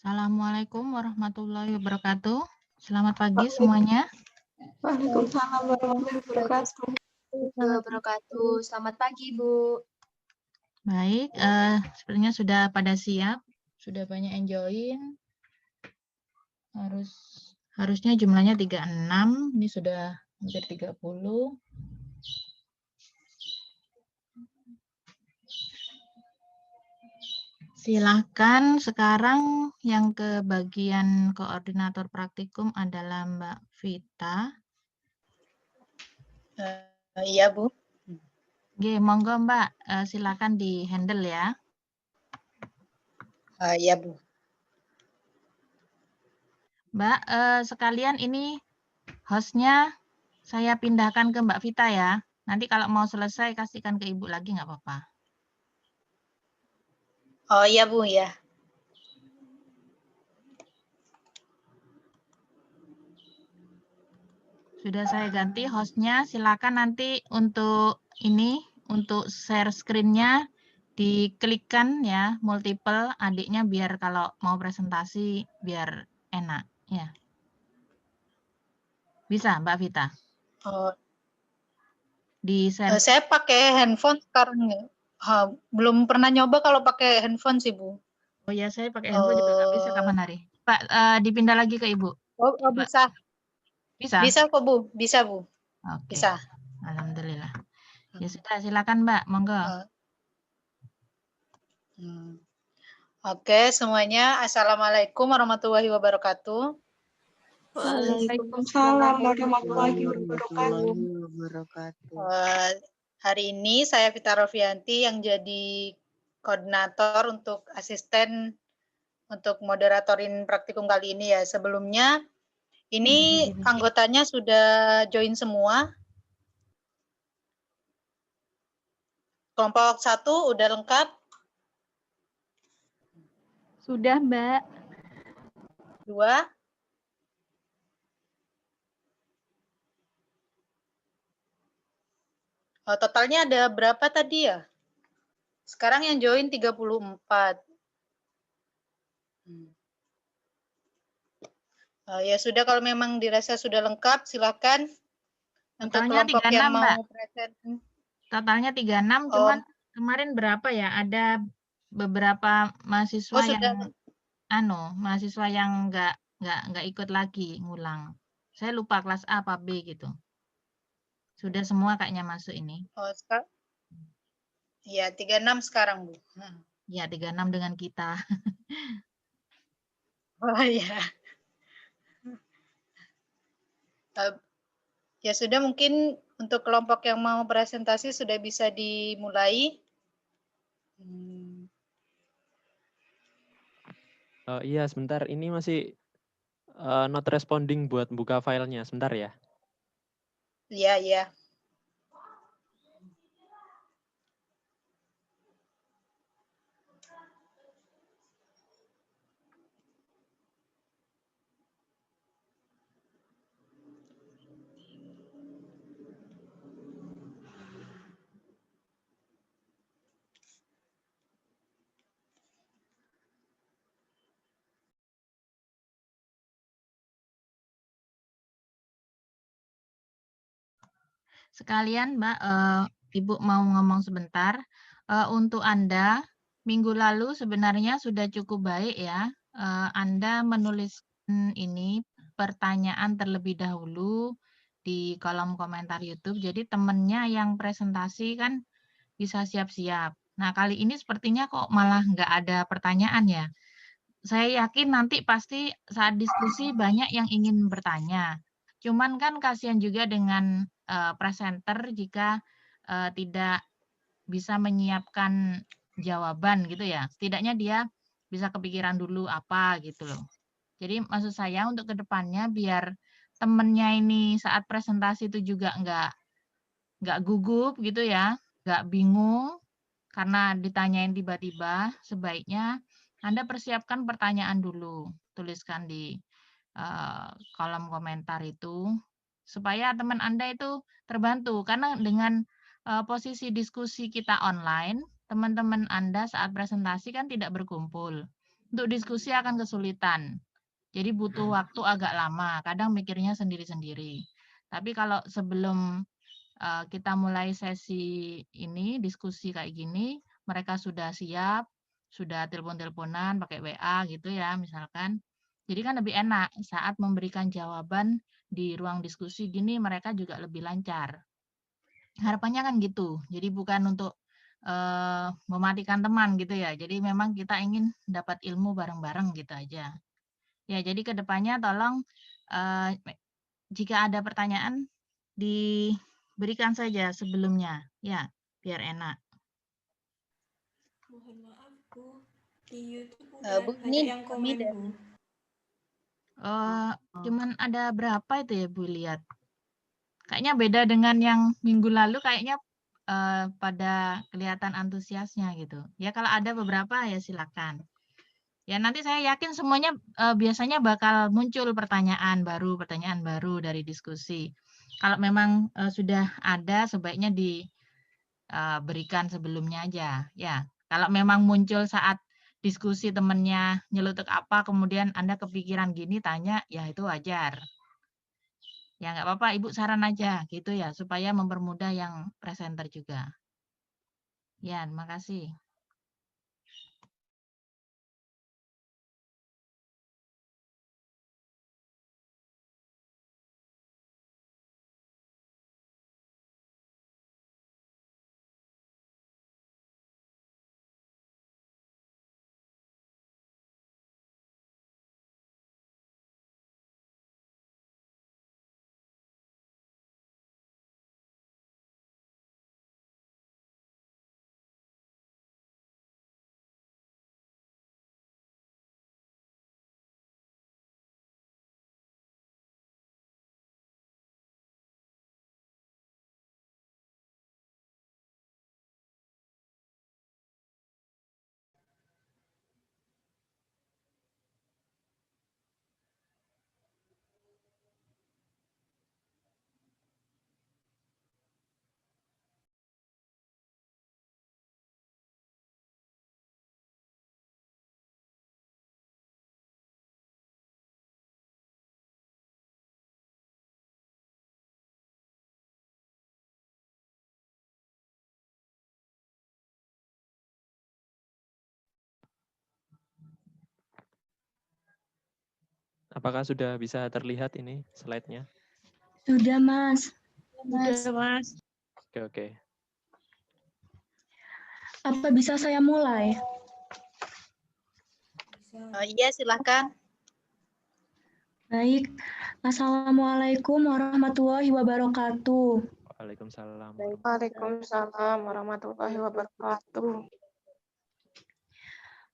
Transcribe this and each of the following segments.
Assalamualaikum warahmatullahi wabarakatuh. Selamat pagi semuanya. Waalaikumsalam warahmatullahi wabarakatuh. Selamat pagi, Bu. Baik, sepertinya sudah pada siap, sudah banyak yang join. Harusnya jumlahnya 36, ini sudah hampir 30. Silahkan, sekarang yang ke bagian koordinator praktikum adalah Mbak Vita. Iya, Bu. Oke, monggo Mbak, silakan di handle ya. Iya, Bu. Mbak, sekalian ini hostnya saya pindahkan ke Mbak Vita ya. Nanti kalau mau selesai kasihkan ke Ibu lagi nggak apa-apa. Oh iya, Bu, ya. Sudah saya ganti hostnya, silakan nanti untuk ini, untuk share screen-nya diklikkan ya, multiple adiknya biar kalau mau presentasi biar enak ya. Bisa Mbak Vita? Oh, Di share. saya pakai handphone sekarang. Belum pernah nyoba kalau pakai handphone sih, Bu. Oh ya, saya pakai handphone juga nggak bisa kapan hari. Pak, dipindah lagi ke Ibu. Oh, bisa. Bisa? Bisa kok, Bu. Bisa, Bu. Oke. Bisa. Alhamdulillah. Ya sudah, silakan Mbak, monggo. Oke, semuanya. Assalamualaikum warahmatullahi wabarakatuh. Waalaikumsalam warahmatullahi wabarakatuh. Hari ini saya Vita Rofianti yang jadi koordinator untuk asisten untuk moderatorin praktikum kali ini ya. Sebelumnya ini anggotanya sudah join semua. Kelompok 1 udah lengkap? Sudah, Mbak. 2? Totalnya ada berapa tadi ya? Sekarang yang join 34. Ya sudah, kalau memang dirasa sudah lengkap, silakan. Untuk Totalnya kelompok 36, yang mau Mbak. present. Totalnya 36, cuman kemarin berapa ya? Ada beberapa mahasiswa yang nggak ikut lagi ngulang. Saya lupa kelas A apa B gitu. Sudah semua kayaknya masuk ini. Oh, iya, 36 sekarang, Bu. Ya, 36 dengan kita. Oh iya. Ya sudah, mungkin untuk kelompok yang mau presentasi sudah bisa dimulai. Iya, sebentar. Ini masih not responding buat buka filenya. Sebentar ya. Iya, iya. Sekalian, Mbak, Ibu mau ngomong sebentar. Untuk Anda, minggu lalu sebenarnya sudah cukup baik ya. Anda menuliskan ini pertanyaan terlebih dahulu di kolom komentar YouTube. Jadi temennya yang presentasi kan bisa siap-siap. Nah, kali ini sepertinya kok malah nggak ada pertanyaan ya. Saya yakin nanti pasti saat diskusi banyak yang ingin bertanya. Cuman kan kasihan juga dengan presenter jika tidak bisa menyiapkan jawaban gitu ya. Setidaknya dia bisa kepikiran dulu apa gitu loh. Jadi maksud saya untuk kedepannya biar temennya ini saat presentasi itu juga nggak gugup gitu ya, nggak bingung karena ditanyain tiba-tiba, sebaiknya Anda persiapkan pertanyaan dulu, tuliskan di kolom komentar itu, supaya teman Anda itu terbantu. Karena dengan posisi diskusi kita online, teman-teman Anda saat presentasi kan tidak berkumpul. untuk diskusi akan kesulitan. Jadi butuh waktu agak lama, kadang mikirnya sendiri-sendiri. Tapi kalau sebelum kita mulai sesi ini, diskusi kayak gini, mereka sudah siap, sudah telepon-teleponan pakai WA gitu ya misalkan. Jadi kan lebih enak saat memberikan jawaban di ruang diskusi gini mereka juga lebih lancar. Harapannya kan gitu. Jadi bukan untuk mematikan teman gitu ya. Jadi memang kita ingin dapat ilmu bareng-bareng gitu aja. Ya, jadi ke depannya tolong jika ada pertanyaan diberikan saja sebelumnya, ya, biar enak. Mohon maaf, Bu. Di YouTube Bu, udah ini banyak yang kami komen, dari Bu. Cuman ada berapa itu ya, Bu, lihat? Kayaknya beda dengan yang minggu lalu, kayaknya pada kelihatan antusiasnya gitu. Ya kalau ada beberapa ya silakan. Ya nanti saya yakin semuanya biasanya bakal muncul pertanyaan baru dari diskusi. Kalau memang sudah ada sebaiknya diberikan sebelumnya aja. Ya, kalau memang muncul saat diskusi temennya nyelutuk apa, kemudian Anda kepikiran gini tanya, ya itu wajar. Ya nggak apa-apa, Ibu saran aja gitu ya, supaya mempermudah yang presenter juga. Ya, terima kasih. Apakah sudah bisa terlihat ini slide-nya? Sudah, Mas. Sudah, Mas. Oke. Apa bisa saya mulai? Iya, silakan. Baik. Assalamualaikum warahmatullahi wabarakatuh. Waalaikumsalam. Waalaikumsalam warahmatullahi wabarakatuh.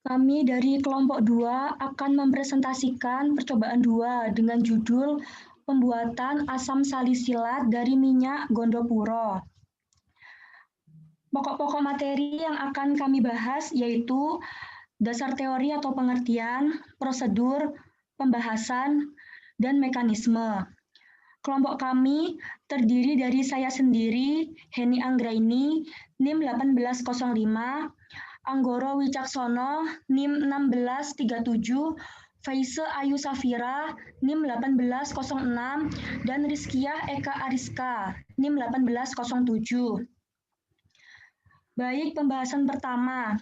Kami dari kelompok 2 akan mempresentasikan percobaan 2 dengan judul pembuatan asam salisilat dari minyak Gondopuro. Pokok-pokok materi yang akan kami bahas yaitu dasar teori atau pengertian, prosedur, pembahasan, dan mekanisme. Kelompok kami terdiri dari saya sendiri, Heni Anggraini, NIM 1805, Anggoro Wicaksono, NIM 1637, Faise Ayu Safira, NIM 1806, dan Rizkiah Eka Ariska, NIM 1807. Baik, pembahasan pertama.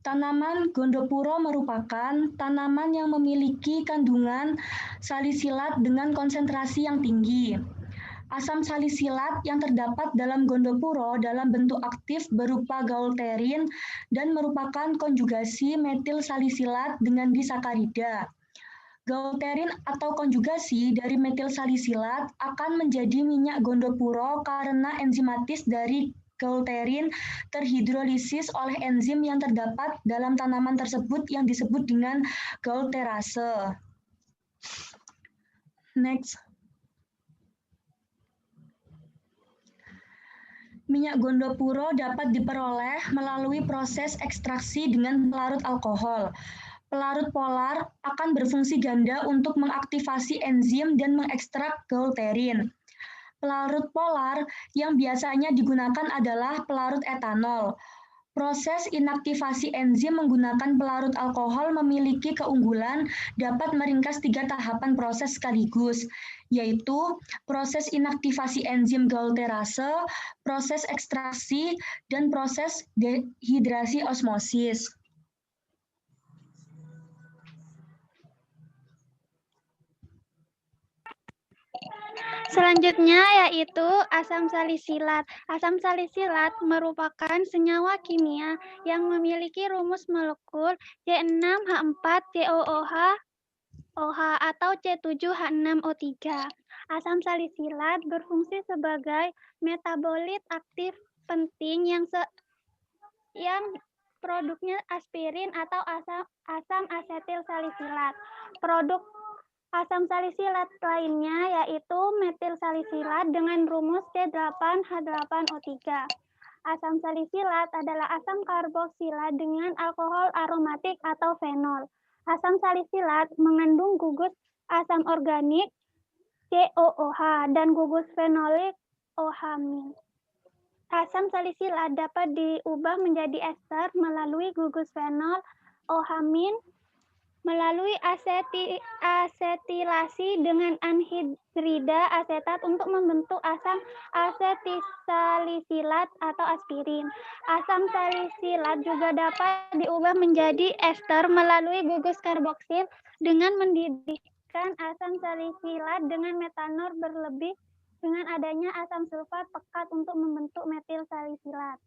Tanaman Gondopuro merupakan tanaman yang memiliki kandungan salisilat dengan konsentrasi yang tinggi. Asam salisilat yang terdapat dalam Gondopuro dalam bentuk aktif berupa gaulterin dan merupakan konjugasi metil salisilat dengan disakarida. Gaulterin atau konjugasi dari metil salisilat akan menjadi minyak Gondopuro karena enzimatis dari gaulterin terhidrolisis oleh enzim yang terdapat dalam tanaman tersebut yang disebut dengan gaulterase. Next. Minyak Gondopuro dapat diperoleh melalui proses ekstraksi dengan pelarut alkohol. Pelarut polar akan berfungsi ganda untuk mengaktifasi enzim dan mengekstrak gaulterin. Pelarut polar yang biasanya digunakan adalah pelarut etanol. Proses inaktivasi enzim menggunakan pelarut alkohol memiliki keunggulan dapat meringkas 3 tahapan proses sekaligus, yaitu proses inaktivasi enzim Golterase, proses ekstraksi, dan proses dehidrasi osmosis. Selanjutnya yaitu asam salisilat. Asam salisilat merupakan senyawa kimia yang memiliki rumus molekul C6H4COOH atau C7H6O3. Asam salisilat berfungsi sebagai metabolit aktif penting yang produknya aspirin atau asam asetil salisilat. Produk asam salisilat lainnya yaitu metil salisilat dengan rumus C8H8O3. Asam salisilat adalah asam karboksilat dengan alkohol aromatik atau fenol. Asam salisilat mengandung gugus asam organik COOH dan gugus fenolik OH-. Asam salisilat dapat diubah menjadi ester melalui gugus fenol OH- melalui asetilasi dengan anhidrida asetat untuk membentuk asam asetilsalisilat atau aspirin. Asam salisilat juga dapat diubah menjadi ester melalui gugus karboksil dengan mendidihkan asam salisilat dengan metanol berlebih dengan adanya asam sulfat pekat untuk membentuk metil salisilat.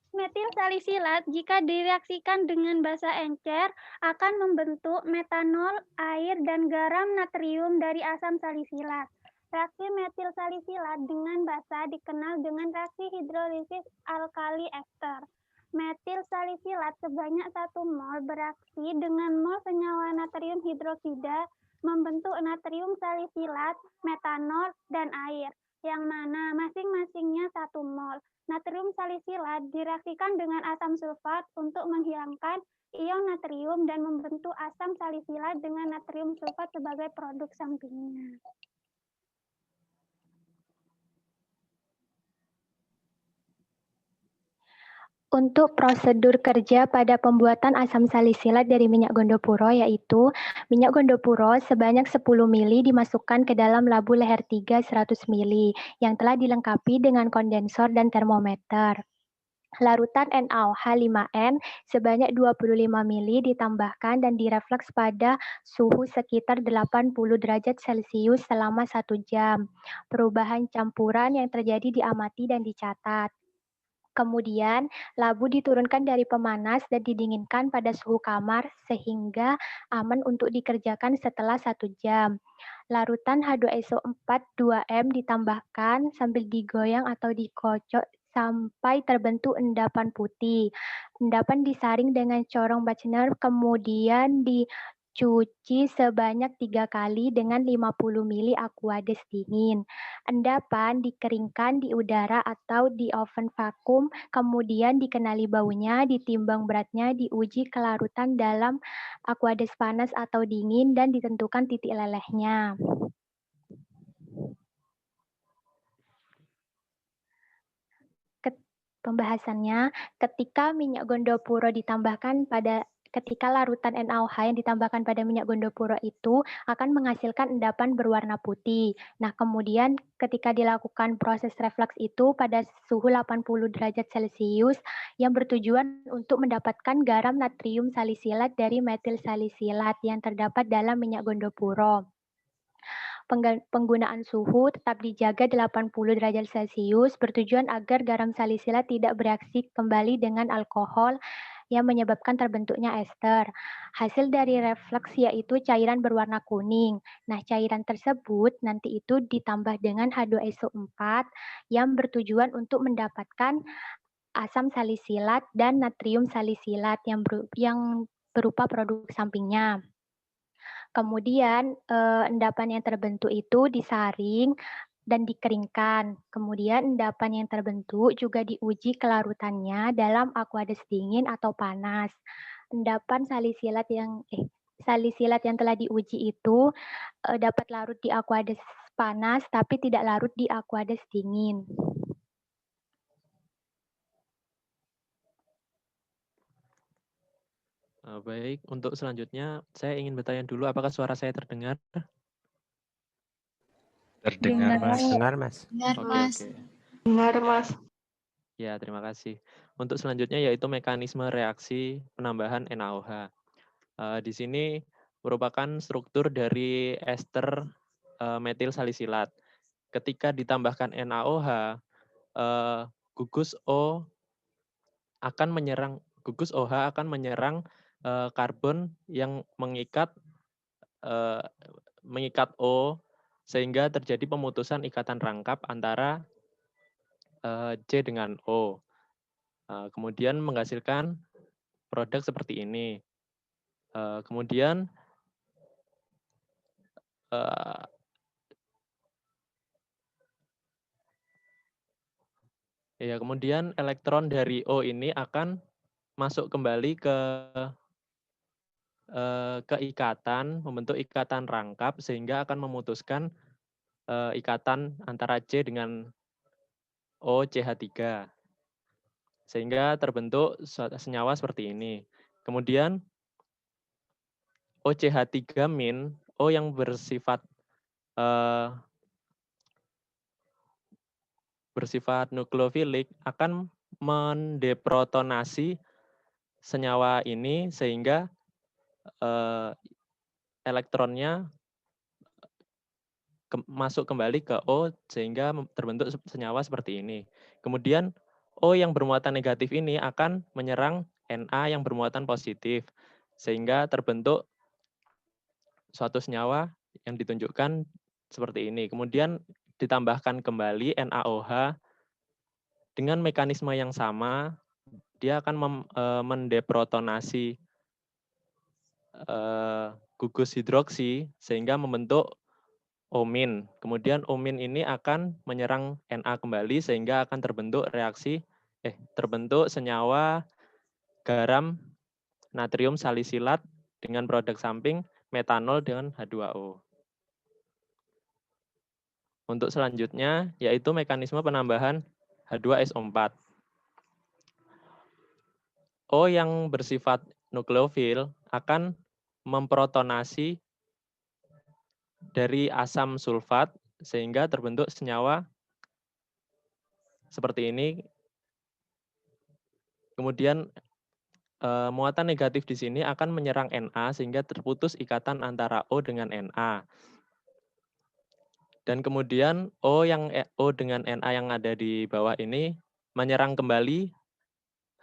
Metil salisilat jika direaksikan dengan basa encer akan membentuk metanol, air, dan garam natrium dari asam salisilat. Reaksi metil salisilat dengan basa dikenal dengan reaksi hidrolisis alkali ester. Metil salisilat sebanyak 1 mol bereaksi dengan mol senyawa natrium hidroksida membentuk natrium salisilat, metanol, dan air, yang mana masing-masingnya 1 mol. Natrium salisilat direaksikan dengan asam sulfat untuk menghilangkan ion natrium dan membentuk asam salisilat dengan natrium sulfat sebagai produk sampingnya. Untuk prosedur kerja pada pembuatan asam salisilat dari minyak gondopuro yaitu minyak gondopuro sebanyak 10 ml dimasukkan ke dalam labu leher 3 100 ml yang telah dilengkapi dengan kondensor dan termometer. Larutan NaOH5N sebanyak 25 ml ditambahkan dan direfleks pada suhu sekitar 80 derajat Celcius selama 1 jam. Perubahan campuran yang terjadi diamati dan dicatat. Kemudian, labu diturunkan dari pemanas dan didinginkan pada suhu kamar sehingga aman untuk dikerjakan setelah 1 jam. Larutan H2SO4 2M ditambahkan sambil digoyang atau dikocok sampai terbentuk endapan putih. Endapan disaring dengan corong Bachner, kemudian dicuci sebanyak 3 kali dengan 50 ml Aquades dingin. Endapan dikeringkan di udara atau di oven vakum, kemudian dikenali baunya, ditimbang beratnya, diuji kelarutan dalam Aquades panas atau dingin, dan ditentukan titik lelehnya. Pembahasannya, ketika minyak gondopuro ditambahkan ketika larutan NaOH yang ditambahkan pada minyak gondopuro itu akan menghasilkan endapan berwarna putih. Nah, kemudian ketika dilakukan proses refleks itu pada suhu 80 derajat Celcius yang bertujuan untuk mendapatkan garam natrium salisilat dari metil salisilat yang terdapat dalam minyak gondopuro. Penggunaan suhu tetap dijaga 80 derajat Celcius bertujuan agar garam salisilat tidak bereaksi kembali dengan alkohol yang menyebabkan terbentuknya ester. Hasil dari refleks yaitu cairan berwarna kuning. Nah, cairan tersebut nanti itu ditambah dengan H2SO4 yang bertujuan untuk mendapatkan asam salisilat dan natrium salisilat yang berupa produk sampingnya. Kemudian endapan yang terbentuk itu disaring dan dikeringkan. Kemudian endapan yang terbentuk juga diuji kelarutannya dalam Aquades dingin atau panas. Endapan salisilat yang telah diuji itu dapat larut di Aquades panas tapi tidak larut di Aquades dingin. Baik, untuk selanjutnya saya ingin bertanya dulu apakah suara saya terdengar? Terdengar, Mas. Dengar, Mas. Benar, Oke, Mas. oke. Benar, Mas. Ya, terima kasih. Untuk selanjutnya yaitu mekanisme reaksi penambahan NaOH. Di sini merupakan struktur dari ester metil salisilat. Ketika ditambahkan NaOH, gugus OH akan menyerang karbon yang mengikat O sehingga terjadi pemutusan ikatan rangkap antara C dengan O. Kemudian menghasilkan produk seperti ini. Kemudian kemudian elektron dari O ini akan masuk kembali ke ikatan, membentuk ikatan rangkap sehingga akan memutuskan ikatan antara C dengan OCH3. Sehingga terbentuk senyawa seperti ini. Kemudian OCH3- O yang bersifat nukleofilik akan mendeprotonasi senyawa ini sehingga elektronnya masuk kembali ke O sehingga terbentuk senyawa seperti ini. Kemudian O yang bermuatan negatif ini akan menyerang Na yang bermuatan positif sehingga terbentuk suatu senyawa yang ditunjukkan seperti ini. Kemudian ditambahkan kembali NaOH dengan mekanisme yang sama, dia akan mendeprotonasi gugus hidroksi sehingga membentuk O-. Kemudian O- ini akan menyerang Na kembali sehingga akan terbentuk senyawa garam natrium salisilat dengan produk samping metanol dengan H2O. Untuk selanjutnya yaitu mekanisme penambahan H2SO4. O yang bersifat nukleofil akan memprotonasi dari asam sulfat sehingga terbentuk senyawa seperti ini. Kemudian muatan negatif di sini akan menyerang Na sehingga terputus ikatan antara O dengan Na. Dan kemudian O dengan Na yang ada di bawah ini menyerang kembali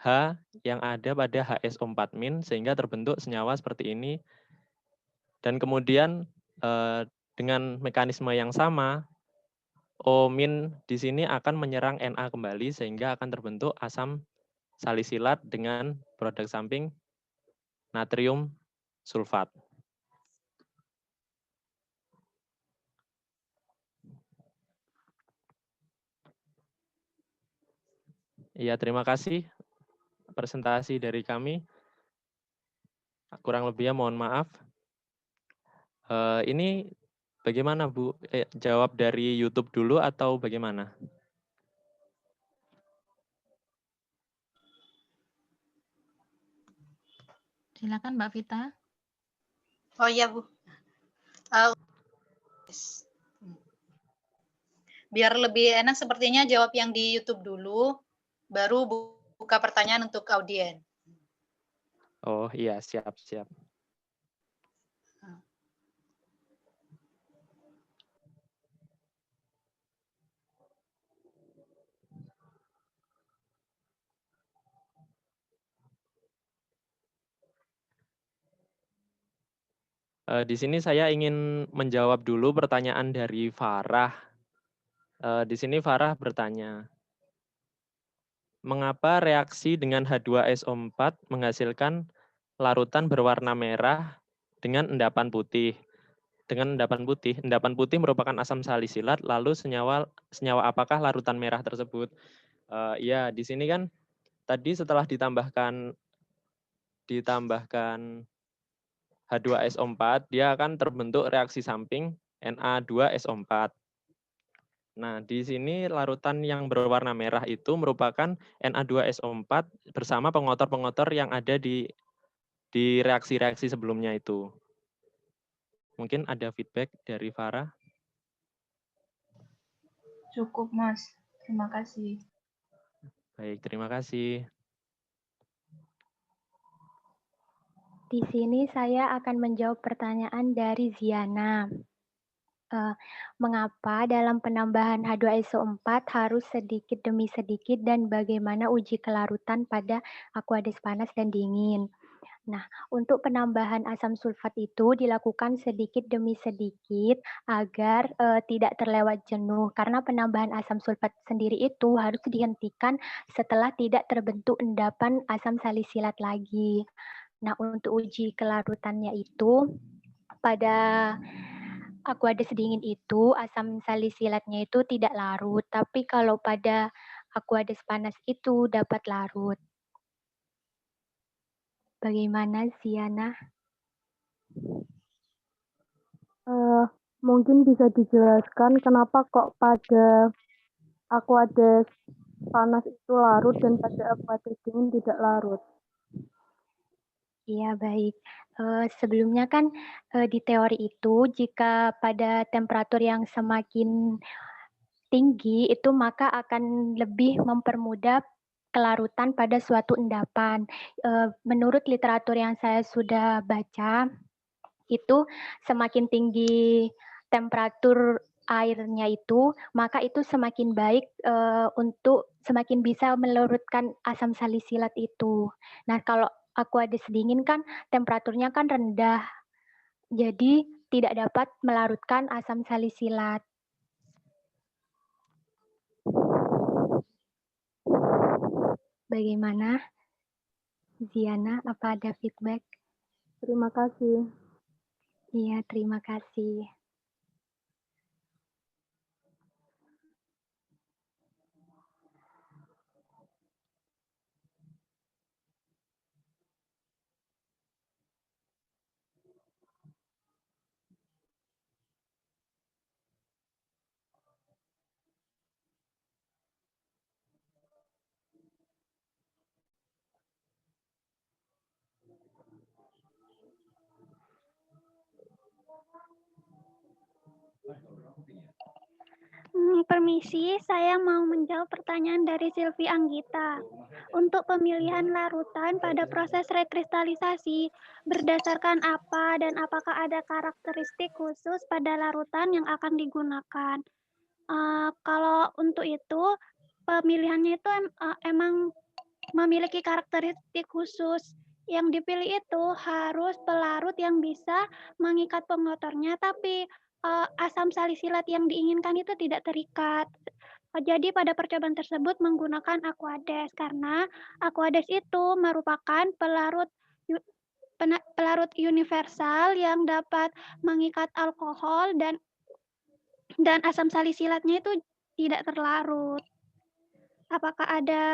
H yang ada pada HSO4- sehingga terbentuk senyawa seperti ini. Dan kemudian dengan mekanisme yang sama, O- di sini akan menyerang Na kembali sehingga akan terbentuk asam salisilat dengan produk samping natrium sulfat. Ya, terima kasih presentasi dari kami. Kurang lebihnya mohon maaf. Ini bagaimana Bu? Jawab dari YouTube dulu atau bagaimana? Silakan Mbak Vita. Oh iya Bu. Biar lebih enak sepertinya jawab yang di YouTube dulu, baru buka pertanyaan untuk audien. Oh iya, siap. Di sini saya ingin menjawab dulu pertanyaan dari Farah. Di sini Farah bertanya, mengapa reaksi dengan H2SO4 menghasilkan larutan berwarna merah dengan endapan putih? Endapan putih merupakan asam salisilat, lalu senyawa apakah larutan merah tersebut? Ya, di sini kan tadi setelah ditambahkan H2SO4, dia akan terbentuk reaksi samping Na2SO4. Nah, di sini larutan yang berwarna merah itu merupakan Na2SO4 bersama pengotor-pengotor yang ada di di reaksi-reaksi sebelumnya itu. Mungkin ada feedback dari Farah? Cukup, Mas. Terima kasih. Baik, terima kasih. Di sini saya akan menjawab pertanyaan dari Ziana. Mengapa dalam penambahan H2SO4 harus sedikit demi sedikit dan bagaimana uji kelarutan pada Aqueous panas dan dingin? Nah, untuk penambahan asam sulfat itu dilakukan sedikit demi sedikit agar tidak terlewat jenuh karena penambahan asam sulfat sendiri itu harus dihentikan setelah tidak terbentuk endapan asam salisilat lagi. Nah, untuk uji kelarutannya itu pada Aqueous dingin itu asam salisilatnya itu tidak larut, tapi kalau pada Aqueous panas itu dapat larut. Bagaimana, Ziana? Mungkin bisa dijelaskan kenapa kok pada Aqueous panas itu larut dan pada Aqueous dingin tidak larut. Iya, baik. Sebelumnya kan di teori itu jika pada temperatur yang semakin tinggi itu maka akan lebih mempermudah kelarutan pada suatu endapan. Menurut literatur yang saya sudah baca, itu semakin tinggi temperatur airnya itu, maka itu semakin baik untuk semakin bisa melarutkan asam salisilat itu. Nah, kalau Aqueous dingin kan temperaturnya kan rendah, jadi tidak dapat melarutkan asam salisilat. Bagaimana, Ziana? Apa ada feedback? Terima kasih. Iya, terima kasih. Permisi, saya mau menjawab pertanyaan dari Silvi Anggita. Untuk pemilihan larutan pada proses rekristalisasi, berdasarkan apa dan apakah ada karakteristik khusus pada larutan yang akan digunakan? Kalau untuk itu, pemilihannya itu emang memiliki karakteristik khusus. Yang dipilih itu harus pelarut yang bisa mengikat pengotornya, tapi asam salisilat yang diinginkan itu tidak terikat. Jadi pada percobaan tersebut menggunakan Aqueous karena Aqueous itu merupakan pelarut universal yang dapat mengikat alkohol dan asam salisilatnya itu tidak terlarut. Apakah ada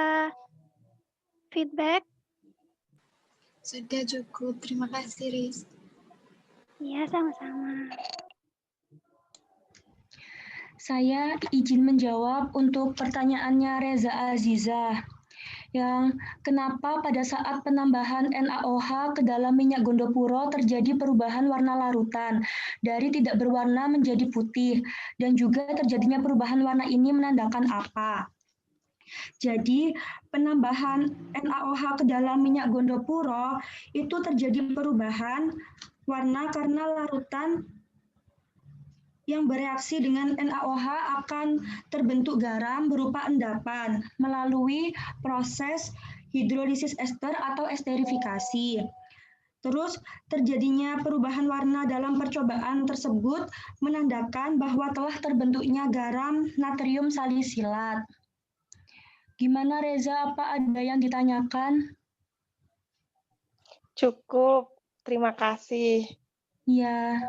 feedback? Sudah cukup. Terima kasih, Riz. Iya, sama-sama. Saya izin menjawab untuk pertanyaannya Reza Aziza, yang kenapa pada saat penambahan NaOH ke dalam minyak gondopuro terjadi perubahan warna larutan dari tidak berwarna menjadi putih, dan juga terjadinya perubahan warna ini menandakan apa? Jadi penambahan NaOH ke dalam minyak gondopuro itu terjadi perubahan warna karena larutan yang bereaksi dengan NaOH akan terbentuk garam berupa endapan melalui proses hidrolisis ester atau esterifikasi. Terus terjadinya perubahan warna dalam percobaan tersebut menandakan bahwa telah terbentuknya garam natrium salisilat. Gimana Reza, apa ada yang ditanyakan? Cukup, terima kasih. Ya.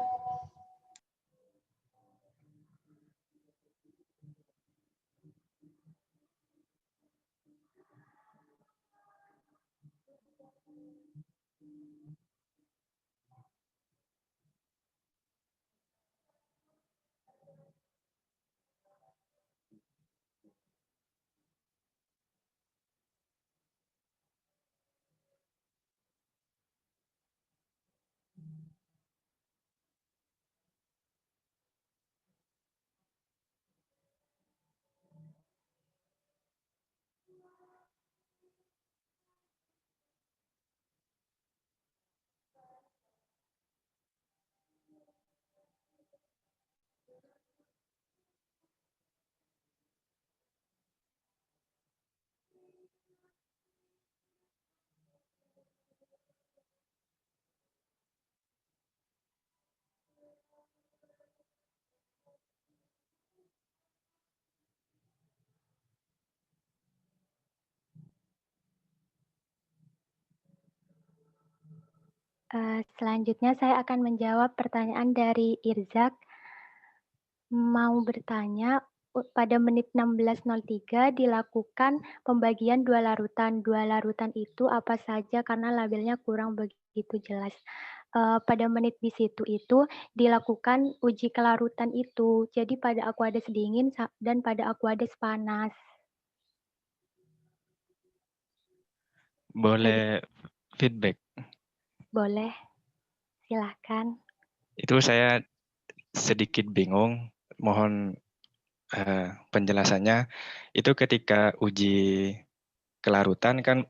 Selanjutnya saya akan menjawab pertanyaan dari Irzak. Mau bertanya, pada menit 16.03 dilakukan pembagian 2 larutan. 2 larutan itu apa saja karena labelnya kurang begitu jelas. Pada menit di situ itu dilakukan uji kelarutan itu. Jadi pada Aqueous dingin dan pada Aqueous panas. Boleh feedback? Boleh, silahkan. Itu saya sedikit bingung, mohon penjelasannya. Itu ketika uji kelarutan kan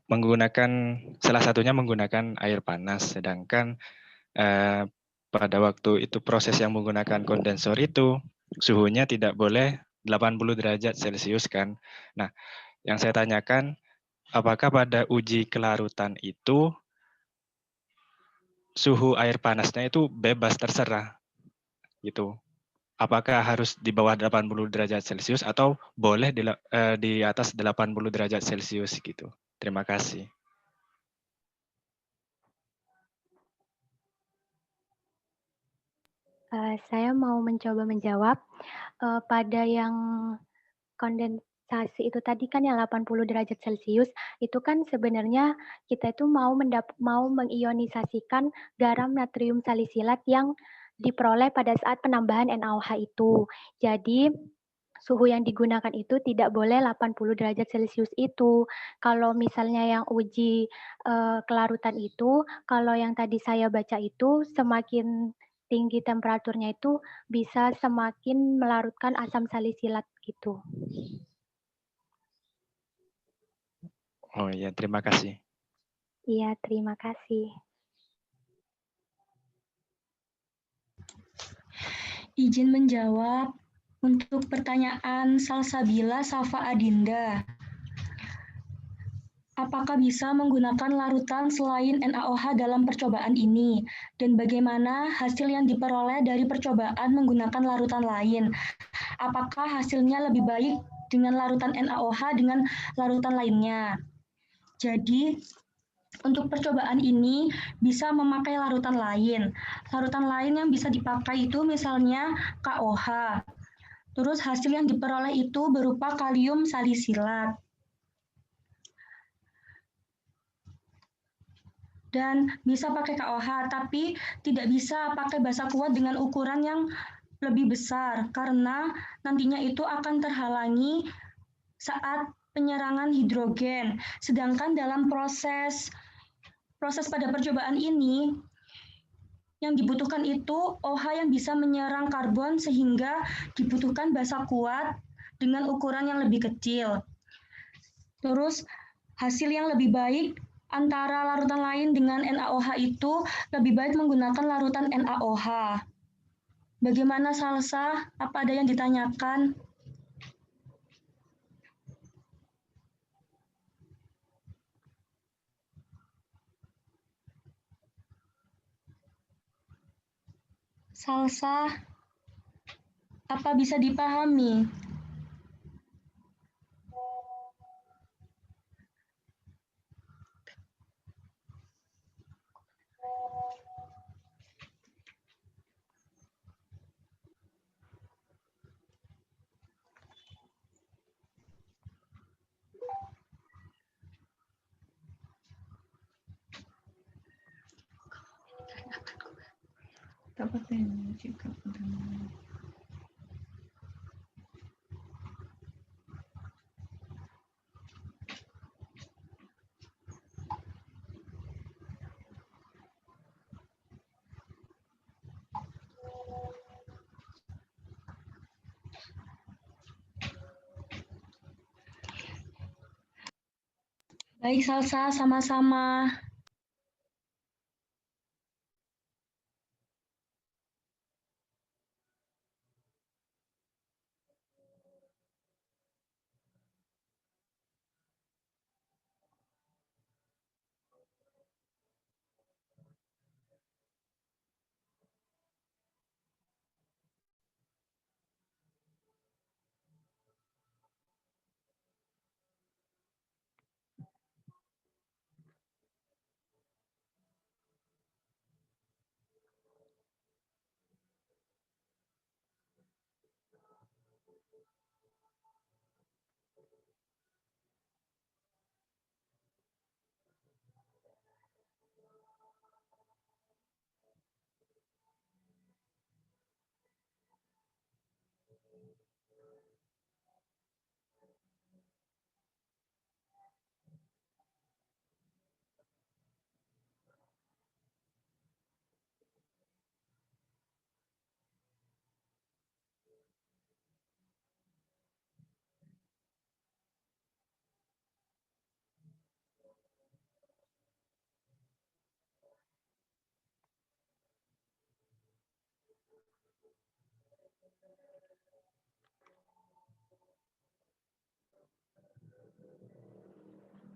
salah satunya menggunakan air panas, sedangkan pada waktu itu proses yang menggunakan kondensor itu suhunya tidak boleh 80 derajat Celcius kan. Nah, yang saya tanyakan, apakah pada uji kelarutan itu suhu air panasnya itu bebas terserah gitu? Apakah harus di bawah 80 derajat Celcius atau boleh di atas 80 derajat Celcius gitu? Terima kasih. Saya mau mencoba menjawab. Pada yang kondensasi itu tadi kan yang 80 derajat Celcius, itu kan sebenarnya kita itu mau mengionisasikan garam natrium salisilat yang diperoleh pada saat penambahan NaOH itu. Jadi suhu yang digunakan itu tidak boleh 80 derajat Celcius itu. Kalau misalnya yang uji kelarutan itu, kalau yang tadi saya baca itu semakin tinggi temperaturnya itu bisa semakin melarutkan asam salisilat gitu. Oh iya, terima kasih. Iya, terima kasih. Izin menjawab untuk pertanyaan Salsabila Safa Adinda. Apakah bisa menggunakan larutan selain NaOH dalam percobaan ini? Dan bagaimana hasil yang diperoleh dari percobaan menggunakan larutan lain? Apakah hasilnya lebih baik dengan larutan NaOH dengan larutan lainnya? Jadi, untuk percobaan ini bisa memakai larutan lain. Larutan lain yang bisa dipakai itu misalnya KOH. Terus hasil yang diperoleh itu berupa kalium salisilat. Dan bisa pakai KOH, tapi tidak bisa pakai basa kuat dengan ukuran yang lebih besar, karena nantinya itu akan terhalangi saat penyerangan hidrogen. Sedangkan dalam proses pada percobaan ini, yang dibutuhkan itu OH yang bisa menyerang karbon sehingga dibutuhkan basa kuat dengan ukuran yang lebih kecil. Terus hasil yang lebih baik antara larutan lain dengan NaOH itu lebih baik menggunakan larutan NaOH. Bagaimana Salsa? Apa ada yang ditanyakan? Salsa, apa bisa dipahami? Baik Salsa, sama-sama.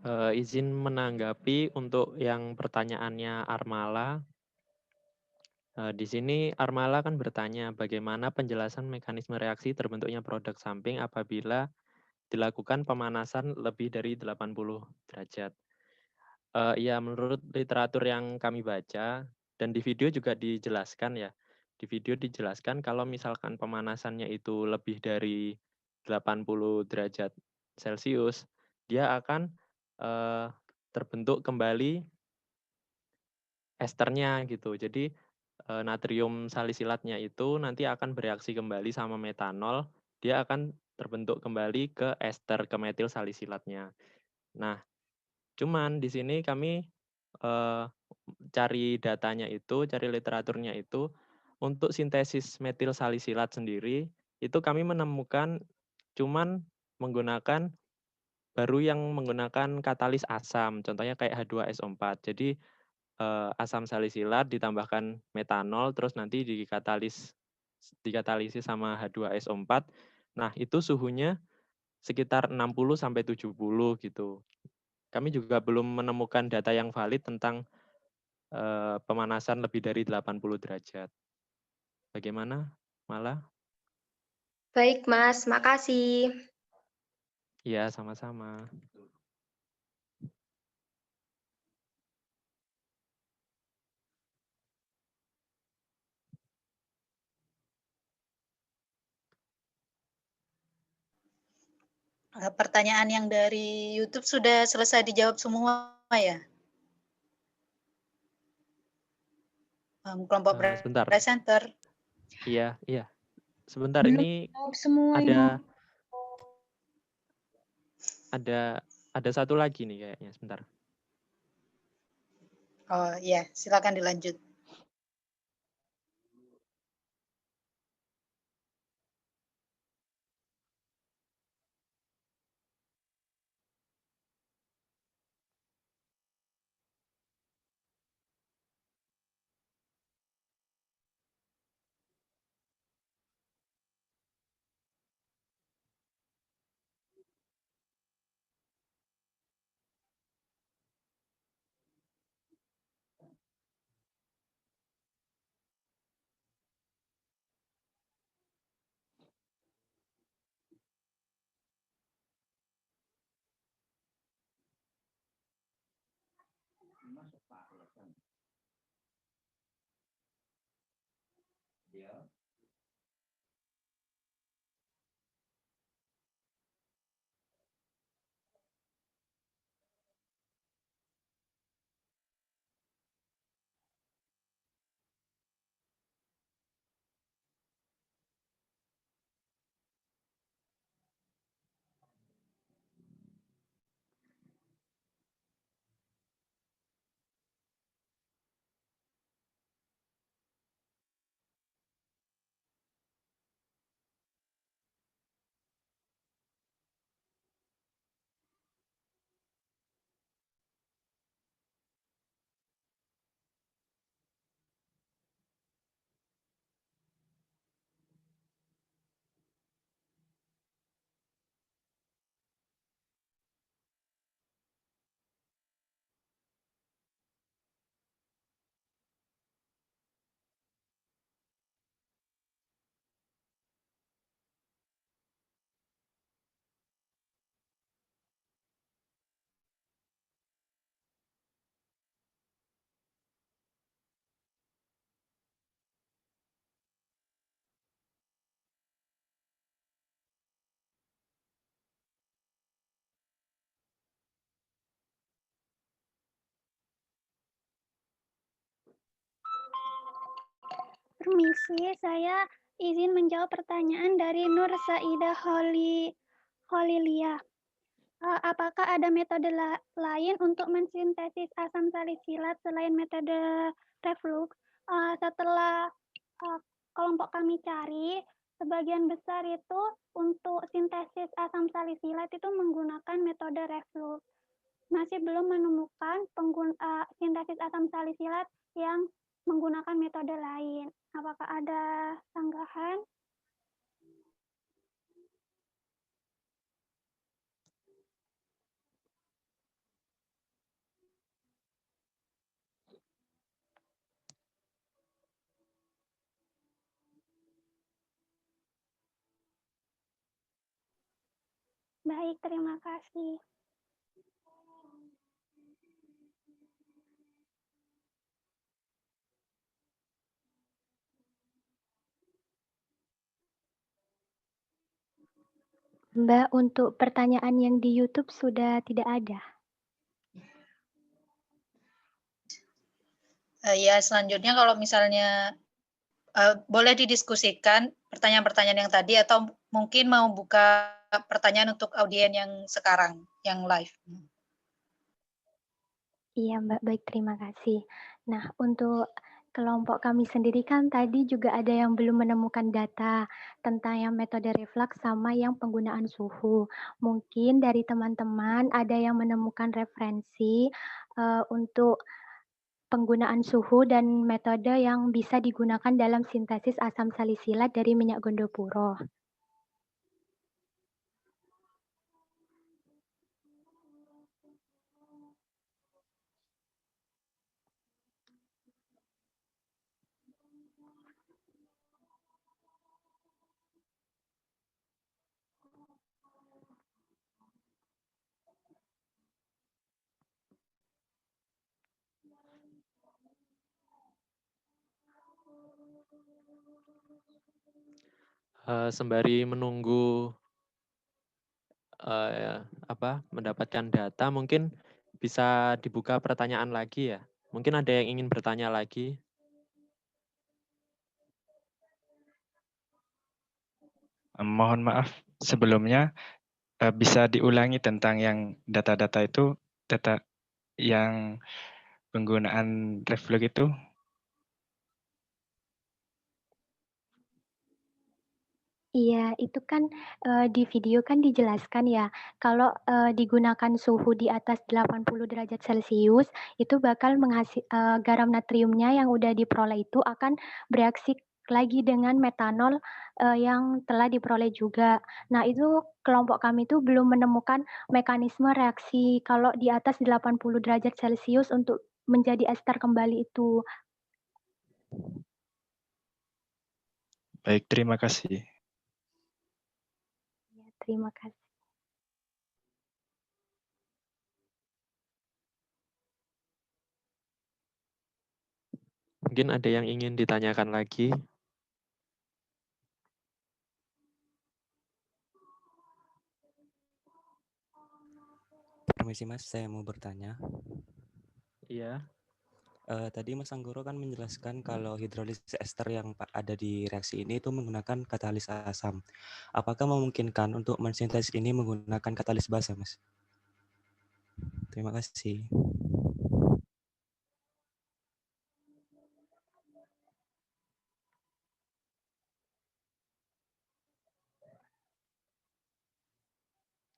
Izin menanggapi untuk yang pertanyaannya Armala. Di sini Armala kan bertanya bagaimana penjelasan mekanisme reaksi terbentuknya produk samping apabila dilakukan pemanasan lebih dari 80 derajat. Ya menurut literatur yang kami baca dan di video juga dijelaskan ya. Di video dijelaskan kalau misalkan pemanasannya itu lebih dari 80 derajat Celcius, dia akan terbentuk kembali esternya gitu. Jadi natrium salisilatnya itu nanti akan bereaksi kembali sama metanol, dia akan terbentuk kembali ke ester, ke metil salisilatnya. Nah, cuman di sini kami cari datanya itu, cari literaturnya itu, untuk sintesis metil salisilat sendiri, itu kami menemukan cuman menggunakan baru yang menggunakan katalis asam, contohnya kayak H2SO4. Jadi asam salisilat ditambahkan metanol, terus nanti dikatalisis sama H2SO4. Nah, itu suhunya sekitar 60 sampai 70 gitu. Kami juga belum menemukan data yang valid tentang pemanasan lebih dari 80 derajat. Bagaimana, Mala? Baik, Mas. Makasih. Iya, sama-sama. Pertanyaan yang dari YouTube sudah selesai dijawab semua ya? Kelompok Sebentar. presenter. Iya. Sebentar, Belum ini jawab semua ini. ada satu lagi nih kayaknya, sebentar. Oh iya, silakan dilanjut. Permisi, saya izin menjawab pertanyaan dari Nur Saida Holilia. Apakah ada metode lain untuk mensintesis asam salisilat selain metode reflux? Setelah kelompok kami cari, sebagian besar itu untuk sintesis asam salisilat itu menggunakan metode reflux. Masih belum menemukan sintesis asam salisilat yang menggunakan metode lain. Apakah ada tanggapan? Baik, terima kasih. Mbak, untuk pertanyaan yang di YouTube sudah tidak ada. Ya, selanjutnya kalau misalnya boleh didiskusikan pertanyaan-pertanyaan yang tadi atau mungkin mau buka pertanyaan untuk audiens yang sekarang, yang live. Iya Mbak, baik terima kasih. Nah, untuk kelompok kami sendiri kan tadi juga ada yang belum menemukan data tentang yang metode refleks sama yang penggunaan suhu. Mungkin dari teman-teman ada yang menemukan referensi untuk penggunaan suhu dan metode yang bisa digunakan dalam sintesis asam salisilat dari minyak gondopuro. Sembari menunggu mendapatkan data, mungkin bisa dibuka pertanyaan lagi ya. Mungkin ada yang ingin bertanya lagi. Mohon maaf sebelumnya, bisa diulangi tentang yang data-data itu, data yang penggunaan refleks itu? Iya, itu kan, di video kan dijelaskan ya, kalau, digunakan suhu di atas 80 derajat Celcius, itu bakal garam natriumnya yang udah diperoleh itu akan bereaksi lagi dengan metanol, yang telah diperoleh juga. Nah, itu kelompok kami itu belum menemukan mekanisme reaksi kalau di atas 80 derajat Celcius untuk menjadi ester kembali itu. Baik, terima kasih. Ya, terima kasih. Mungkin ada yang ingin ditanyakan lagi. Permisi Mas, saya mau bertanya. Iya. Tadi Mas Anggoro kan menjelaskan kalau hidrolisis ester yang ada di reaksi ini itu menggunakan katalis asam. Apakah memungkinkan untuk mensintesis ini menggunakan katalis basa, Mas? Terima kasih.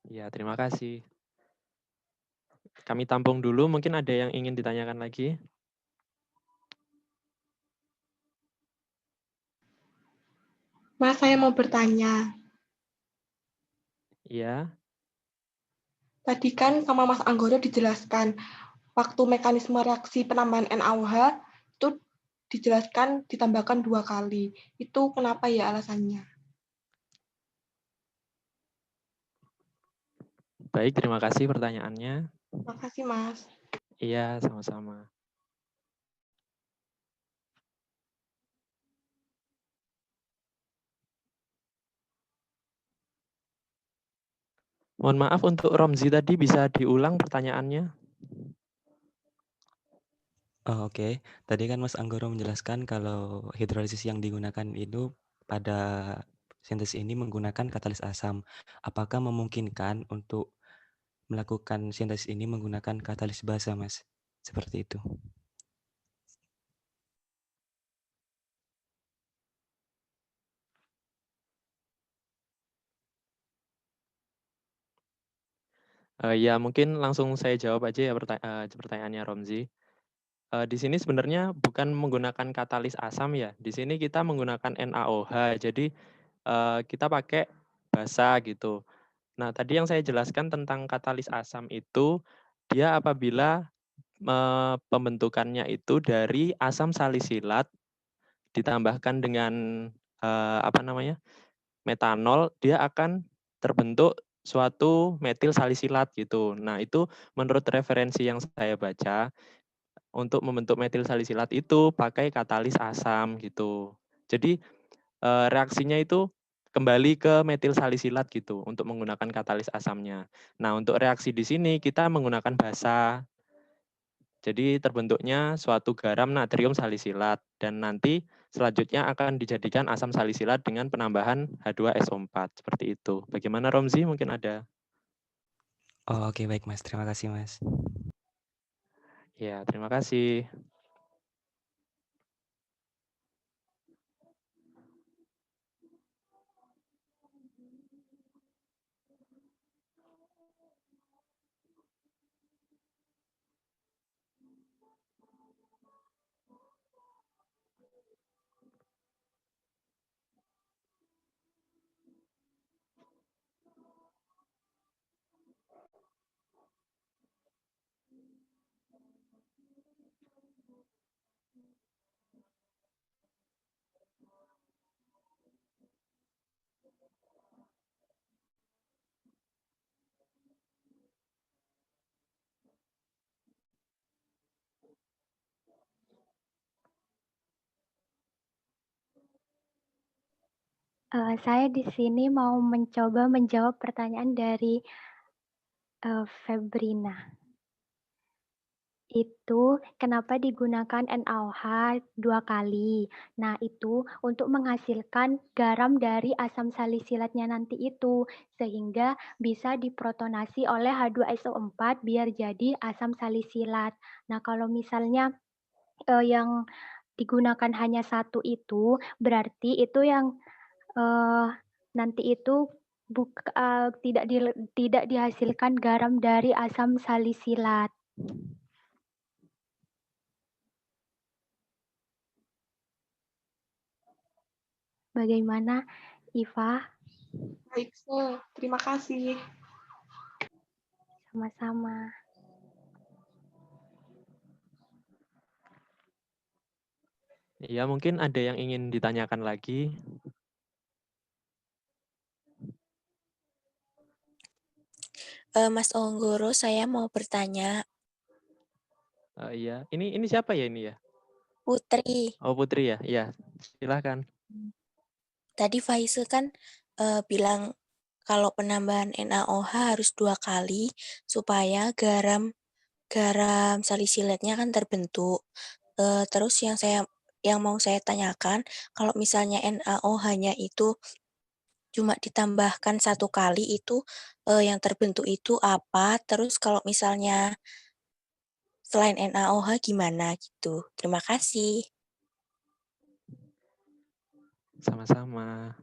Ya, terima kasih. Kami tampung dulu, mungkin ada yang ingin ditanyakan lagi. Mas, saya mau bertanya. Iya. Tadi kan sama Mas Anggoro dijelaskan, waktu mekanisme reaksi penambahan NaOH itu dijelaskan ditambahkan 2 kali. Itu kenapa ya alasannya? Baik, terima kasih pertanyaannya. Terima kasih, Mas. Iya, sama-sama. Mohon maaf untuk Romzi tadi bisa diulang pertanyaannya? Oh, oke. Tadi kan Mas Anggoro menjelaskan kalau hidrolisis yang digunakan itu pada sintesis ini menggunakan katalis asam. Apakah memungkinkan untuk melakukan sintesis ini menggunakan katalis basa, Mas? Seperti itu. Ya, mungkin langsung saya jawab aja ya pertanyaannya Romzi. Di sini sebenarnya bukan menggunakan katalis asam ya. Di sini kita menggunakan NaOH. Jadi kita pakai basa gitu. Nah, tadi yang saya jelaskan tentang katalis asam itu dia apabila pembentukannya itu dari asam salisilat ditambahkan dengan metanol, dia akan terbentuk suatu metil salisilat gitu. Nah, itu menurut referensi yang saya baca, untuk membentuk metil salisilat itu pakai katalis asam gitu. Jadi reaksinya itu kembali ke metil salisilat gitu untuk menggunakan katalis asamnya. Nah, untuk reaksi di sini kita menggunakan basa. Jadi terbentuknya suatu garam natrium salisilat dan nanti selanjutnya akan dijadikan asam salisilat dengan penambahan H2SO4 seperti itu. Bagaimana Romzi? Mungkin ada? Oh, oke baik Mas. Terima kasih Mas. Ya, terima kasih. Saya di sini mau mencoba menjawab pertanyaan dari Febrina. Itu kenapa digunakan NaOH 2 kali. Nah, itu untuk menghasilkan garam dari asam salisilatnya nanti itu, sehingga bisa diprotonasi oleh H2SO4 biar jadi asam salisilat. Nah, kalau misalnya yang digunakan hanya satu itu, berarti itu yang nanti itu tidak dihasilkan garam dari asam salisilat. Bagaimana, Iva? Baik, terima kasih. Sama-sama. Ya, mungkin ada yang ingin ditanyakan lagi. Mas Onggoro, saya mau bertanya. Iya, ini siapa ya ini ya? Putri. Oh, Putri ya? Iya, silakan. Tadi Faisal kan bilang kalau penambahan NaOH harus 2 kali supaya garam salisilatnya kan terbentuk. Terus yang mau saya tanyakan, kalau misalnya NaOH-nya itu cuma ditambahkan 1 kali itu yang terbentuk itu apa? Terus kalau misalnya selain NaOH gimana gitu? Terima kasih. Sama-sama.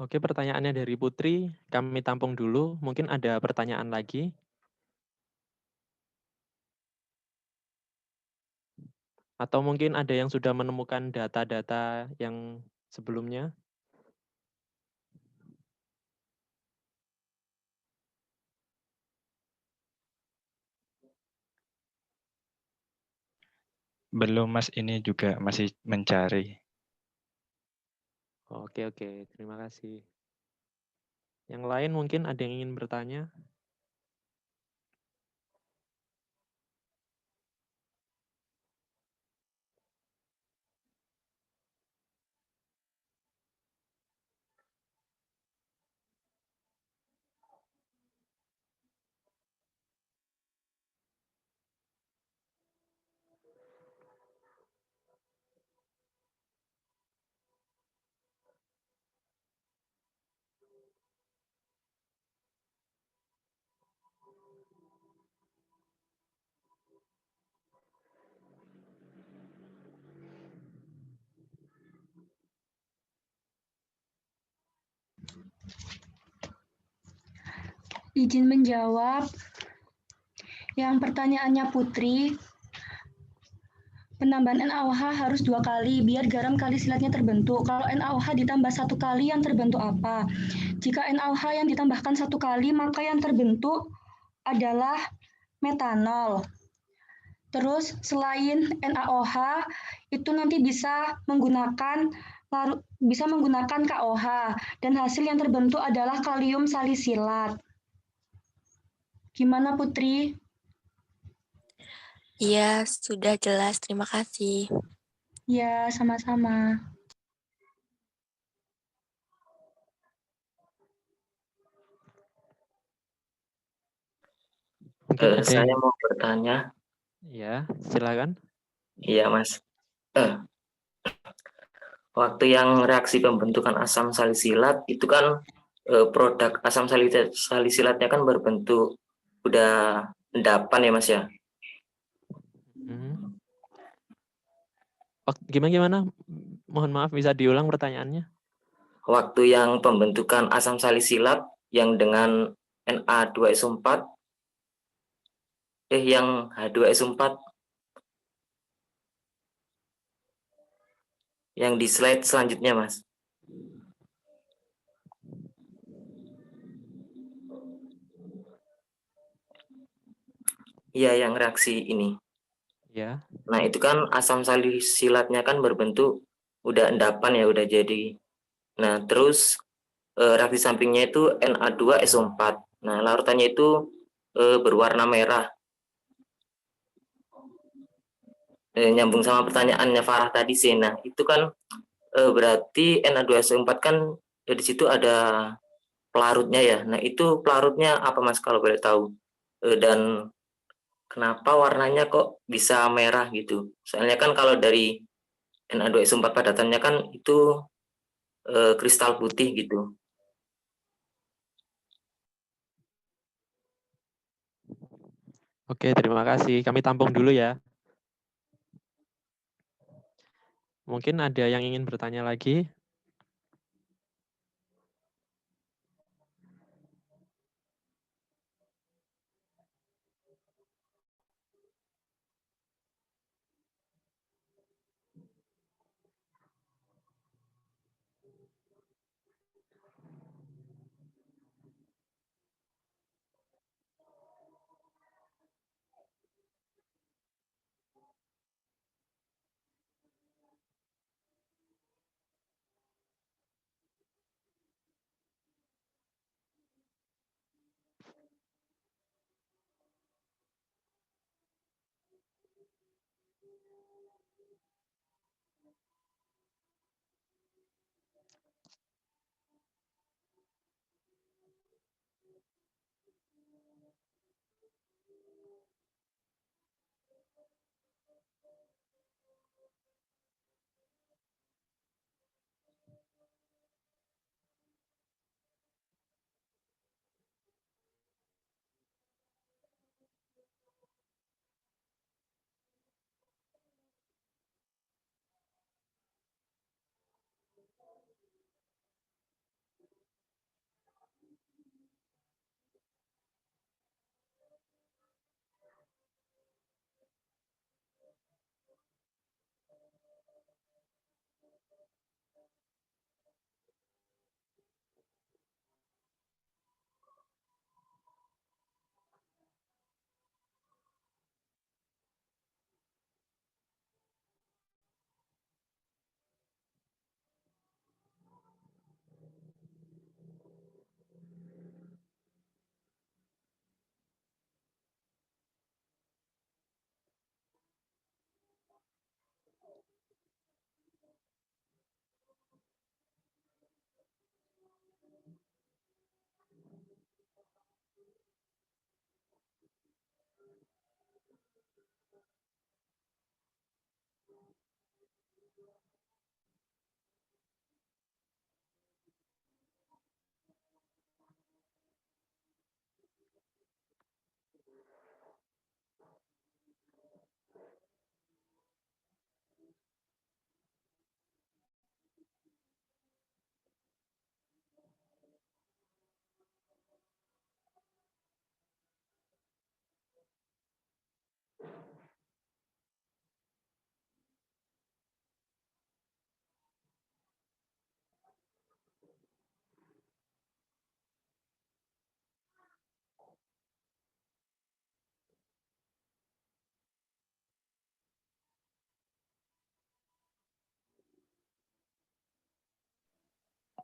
Oke, pertanyaannya dari Putri, kami tampung dulu. Mungkin ada pertanyaan lagi? Atau mungkin ada yang sudah menemukan data-data yang sebelumnya? Belum Mas, ini juga masih mencari. Oke, terima kasih. Yang lain mungkin ada yang ingin bertanya? Izin menjawab. Yang pertanyaannya Putri, penambahan NaOH harus 2 kali biar garam kali silatnya terbentuk. Kalau NaOH ditambah 1 kali yang terbentuk apa? Jika NaOH yang ditambahkan 1 kali, maka yang terbentuk adalah metanol. Terus selain NaOH itu nanti bisa menggunakan KOH dan hasil yang terbentuk adalah kalium salisilat. Gimana Putri? Iya, sudah jelas. Terima kasih. Ya, sama-sama. Mungkin ada Saya yang... mau bertanya. Ya, silakan. Iya, Mas. Waktu yang reaksi pembentukan asam salisilat itu kan produk asam salisilatnya kan berbentuk udah endapan ya, Mas ya. Gimana? Mohon maaf, bisa diulang pertanyaannya? Waktu yang pembentukan asam salisilat yang dengan Na2SO4, yang H2SO4, yang di slide selanjutnya, Mas. Iya, yang reaksi ini. Ya. Nah, itu kan asam salisilatnya kan berbentuk udah endapan ya, udah jadi. Nah, terus reaksi sampingnya itu Na2SO4. Nah, larutannya itu berwarna merah. Nyambung sama pertanyaannya Farah tadi sih. Nah, itu kan berarti Na2SO4 kan di situ ada pelarutnya ya. Nah, itu pelarutnya apa Mas kalau boleh tahu? Dan kenapa warnanya kok bisa merah gitu? Soalnya kan kalau dari Na2SO4 padatannya kan itu kristal putih gitu. Oke, terima kasih. Kami tampung dulu ya. Mungkin ada yang ingin bertanya lagi?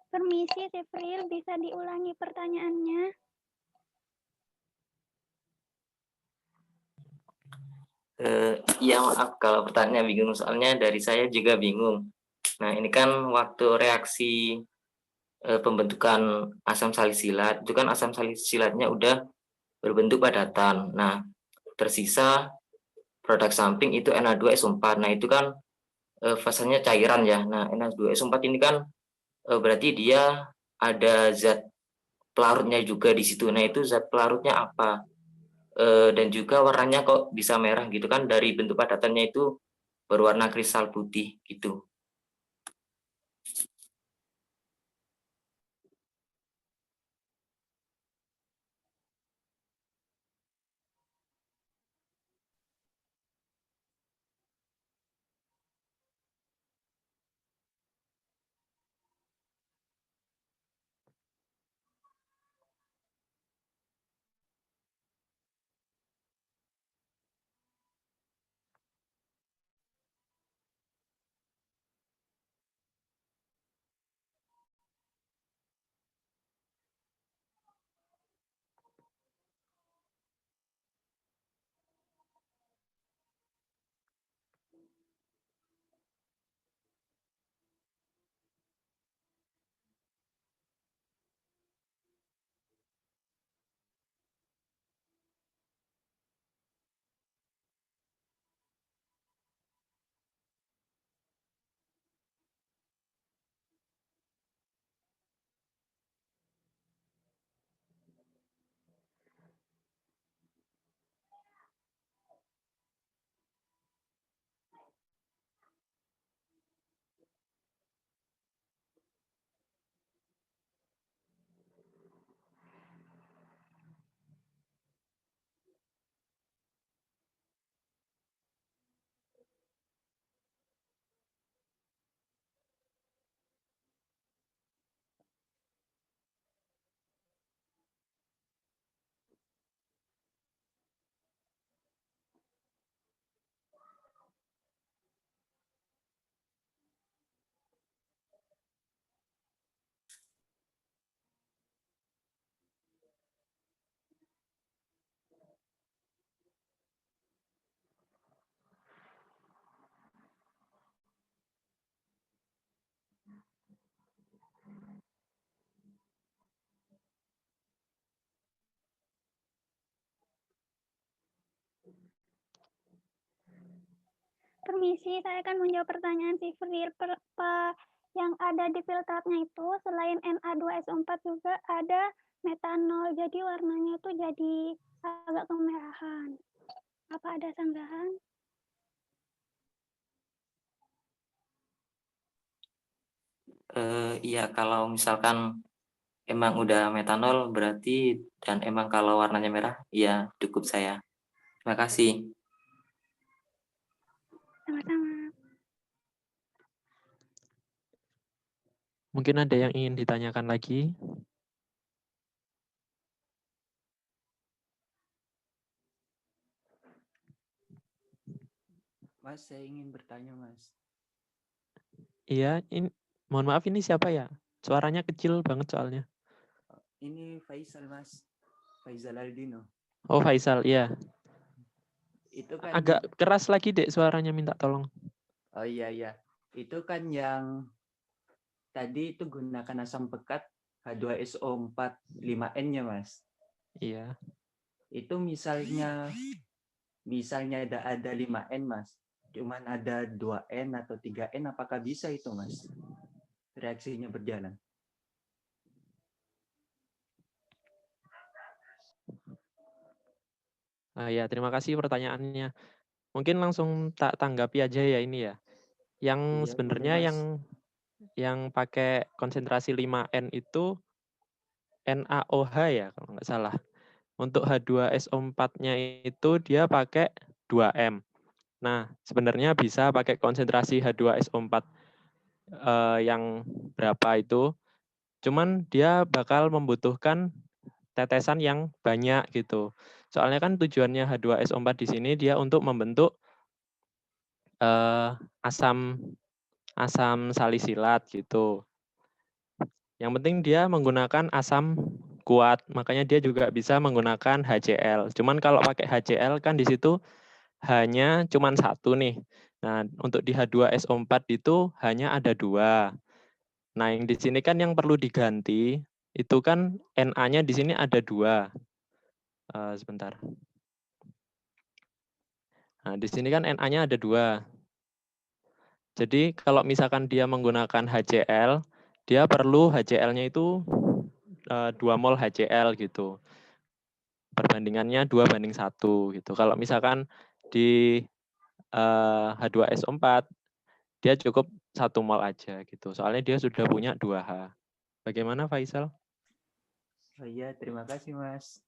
Permisi, Sivril, bisa diulangi pertanyaannya? Ya maaf kalau pertanyaan bingung, soalnya dari saya juga bingung. Nah ini kan waktu reaksi pembentukan asam salisilat, itu kan asam salisilatnya udah berbentuk padatan. Nah tersisa produk samping itu Na2SO4. Nah itu kan fasenya cairan ya. Nah Na2SO4 ini kan berarti dia ada zat pelarutnya juga di situ. Nah itu zat pelarutnya apa? Dan juga warnanya kok bisa merah gitu kan, dari bentuk padatannya itu berwarna kristal putih gitu. Permisi, saya akan menjawab pertanyaan Sivril. Yang ada di filternya itu selain Na2SO4 juga ada metanol. Jadi warnanya itu jadi agak kemerahan. Apa ada sanggahan? Iya kalau misalkan emang udah metanol berarti, dan emang kalau warnanya merah, ya cukup saya. Terima kasih. Sama-sama. Mungkin ada yang ingin ditanyakan lagi? Mas, saya ingin bertanya, Mas. Iya, mohon maaf ini siapa ya? Suaranya kecil banget soalnya. Ini Faisal, Mas. Faisal Aldino. Oh, Faisal, iya. Itu kan Agak keras lagi, Dek, suaranya, minta tolong. Oh iya iya. Itu kan yang tadi itu gunakan asam pekat H2SO4 5N-nya, Mas. Iya. Itu misalnya ada 5N, Mas. Cuman ada 2N atau 3N, apakah bisa itu, Mas? Reaksinya berjalan. Ya, terima kasih pertanyaannya. Mungkin langsung tak tanggapi aja ya ini ya. Yang Iya, sebenarnya boleh, Mas. yang pakai konsentrasi 5N itu NaOH ya kalau nggak salah. Untuk H2SO4-nya itu dia pakai 2M. Nah, sebenarnya bisa pakai konsentrasi H2SO4 yang berapa itu. Cuman dia bakal membutuhkan tetesan yang banyak gitu. Soalnya kan tujuannya H2SO4 di sini dia untuk membentuk asam salisilat gitu. Yang penting dia menggunakan asam kuat, makanya dia juga bisa menggunakan HCl. Cuman kalau pakai HCl kan di situ hanya cuman satu nih. Nah, untuk di H2SO4 itu hanya ada 2. Nah, yang di sini kan yang perlu diganti, itu kan Na-nya di sini ada 2. Sebentar. Nah, di sini kan Na-nya ada 2. Jadi kalau misalkan dia menggunakan HCl, dia perlu HCl-nya itu 2 mol HCl gitu. Perbandingannya 2:1 gitu. Kalau misalkan di H2SO4, dia cukup 1 mol aja gitu. Soalnya dia sudah punya 2H. Bagaimana Faisal? Oh iya, terima kasih Mas.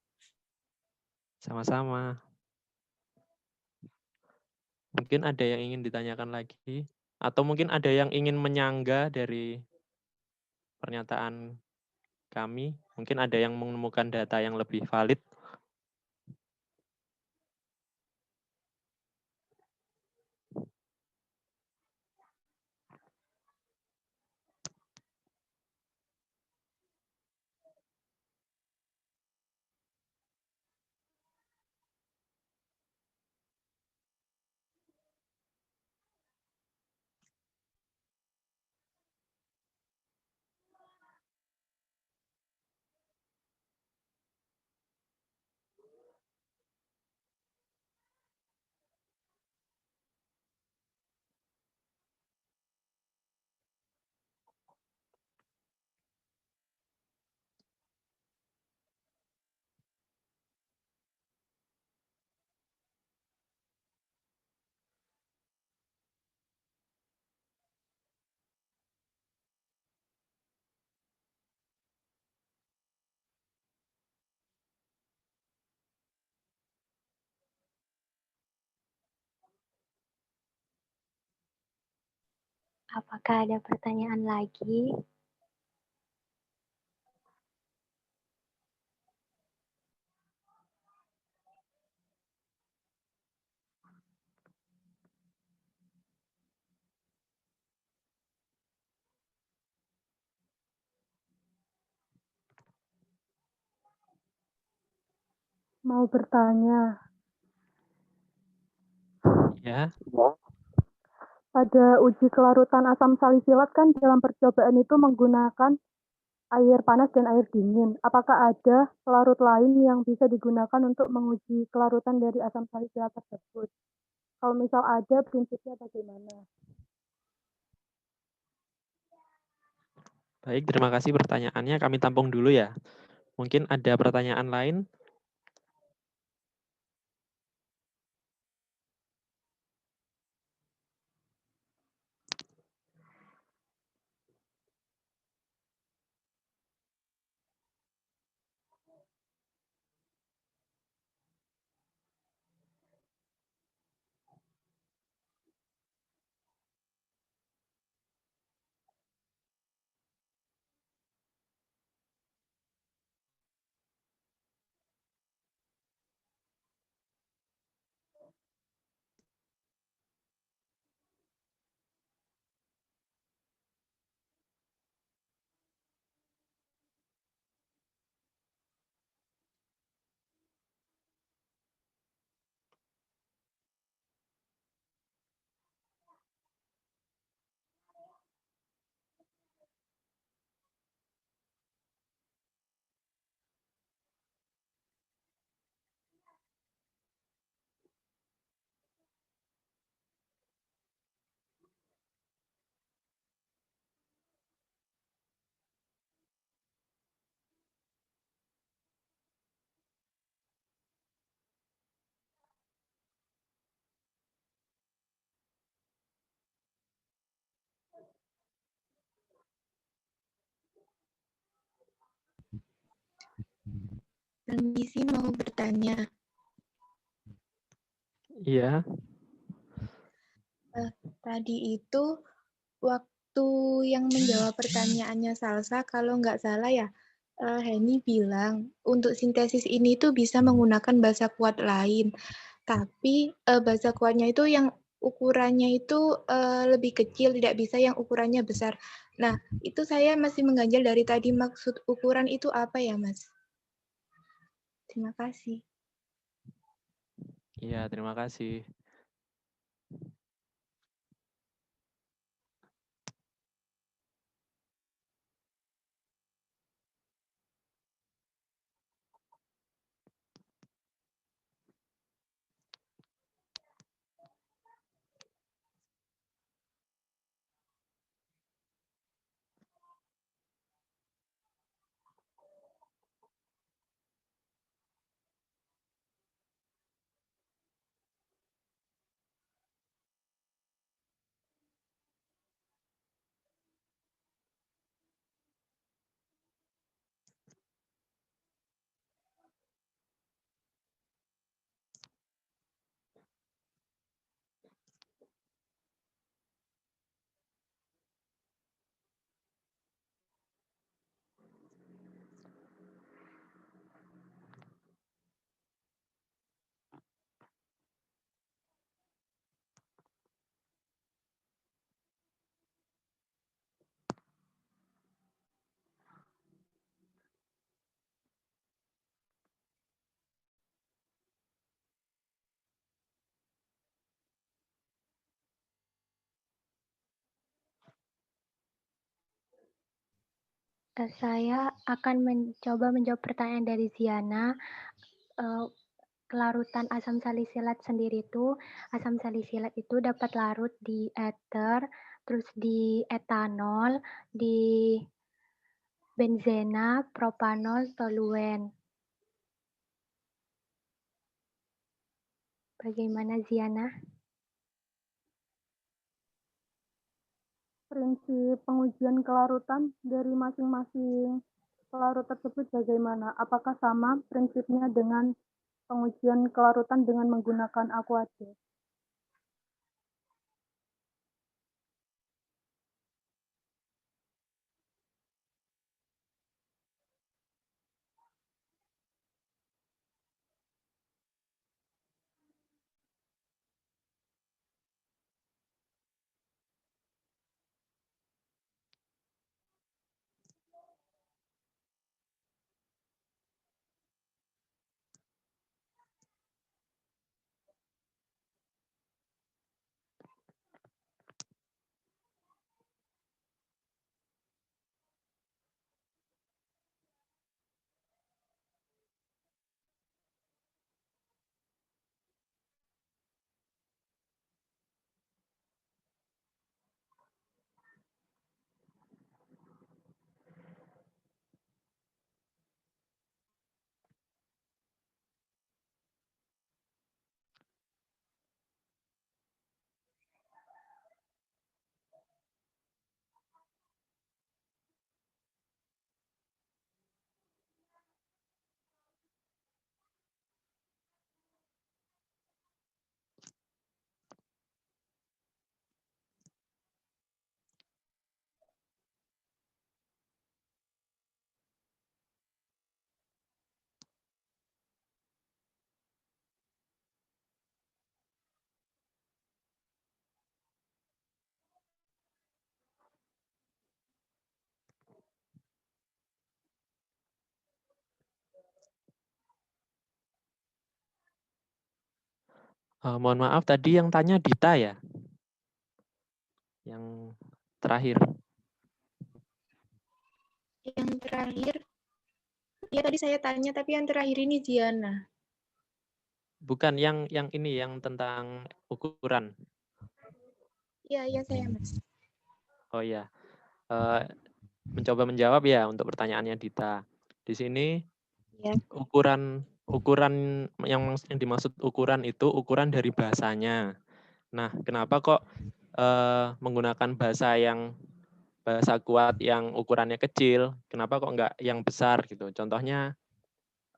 Sama-sama. Mungkin ada yang ingin ditanyakan lagi? Atau mungkin ada yang ingin menyangga dari pernyataan kami? Mungkin ada yang menemukan data yang lebih valid? Apakah ada pertanyaan lagi? Mau bertanya. Ya. Pada uji kelarutan asam salisilat kan dalam percobaan itu menggunakan air panas dan air dingin. Apakah ada pelarut lain yang bisa digunakan untuk menguji kelarutan dari asam salisilat tersebut? Kalau misal ada, prinsipnya bagaimana? Baik, terima kasih pertanyaannya. Kami tampung dulu ya. Mungkin ada pertanyaan lain? Permisi mau bertanya. Iya. Tadi itu waktu yang menjawab pertanyaannya Salsa, kalau nggak salah ya, Henny bilang untuk sintesis ini tuh bisa menggunakan basa kuat lain. Tapi basa kuatnya itu yang ukurannya itu lebih kecil, tidak bisa yang ukurannya besar. Nah, itu saya masih mengganjal dari tadi maksud ukuran itu apa ya, Mas? Terima kasih. Iya, terima kasih. Saya akan mencoba menjawab pertanyaan dari Ziana. Kelarutan asam salisilat sendiri itu, asam salisilat itu dapat larut di ether, terus di etanol, di benzena, propanol, toluen. Bagaimana Ziana? Prinsip pengujian kelarutan dari masing-masing pelarut tersebut bagaimana? Apakah sama prinsipnya dengan pengujian kelarutan dengan menggunakan aquatic? Mohon maaf, tadi yang tanya Dita ya? Yang terakhir. Yang terakhir, ya tadi saya tanya, tapi yang terakhir ini Ziana. Bukan, yang ini, yang tentang ukuran. Iya, saya Mas. Oh ya, mencoba menjawab ya untuk pertanyaannya Dita. Di sini Ya. ukuran yang dimaksud ukuran itu ukuran dari bahasanya. Nah, kenapa kok menggunakan bahasa kuat yang ukurannya kecil? Kenapa kok enggak yang besar gitu? Contohnya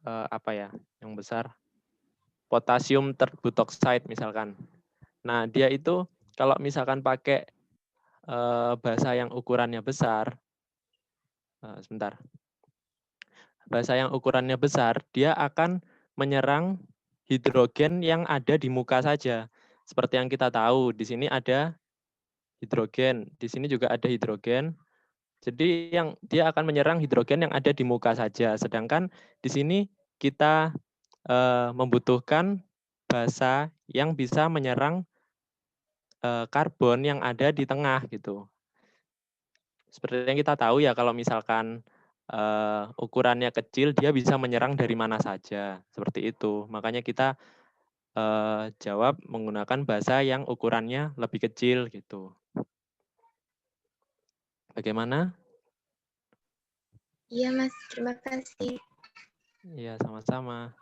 apa ya? Yang besar, potasium terbutoxide misalkan. Nah, dia itu kalau misalkan pakai bahasa yang ukurannya besar, sebentar. Bahasa yang ukurannya besar, dia akan menyerang hidrogen yang ada di muka saja. seperti yang kita tahu, di sini ada hidrogen, di sini juga ada hidrogen. Jadi dia akan menyerang hidrogen yang ada di muka saja. Sedangkan di sini kita membutuhkan basa yang bisa menyerang karbon yang ada di tengah gitu. Seperti yang kita tahu ya, kalau misalkan ukurannya kecil, dia bisa menyerang dari mana saja. Seperti itu. Makanya kita jawab menggunakan basa yang ukurannya lebih kecil gitu. Bagaimana? Iya, Mas. Terima kasih. Iya, sama-sama.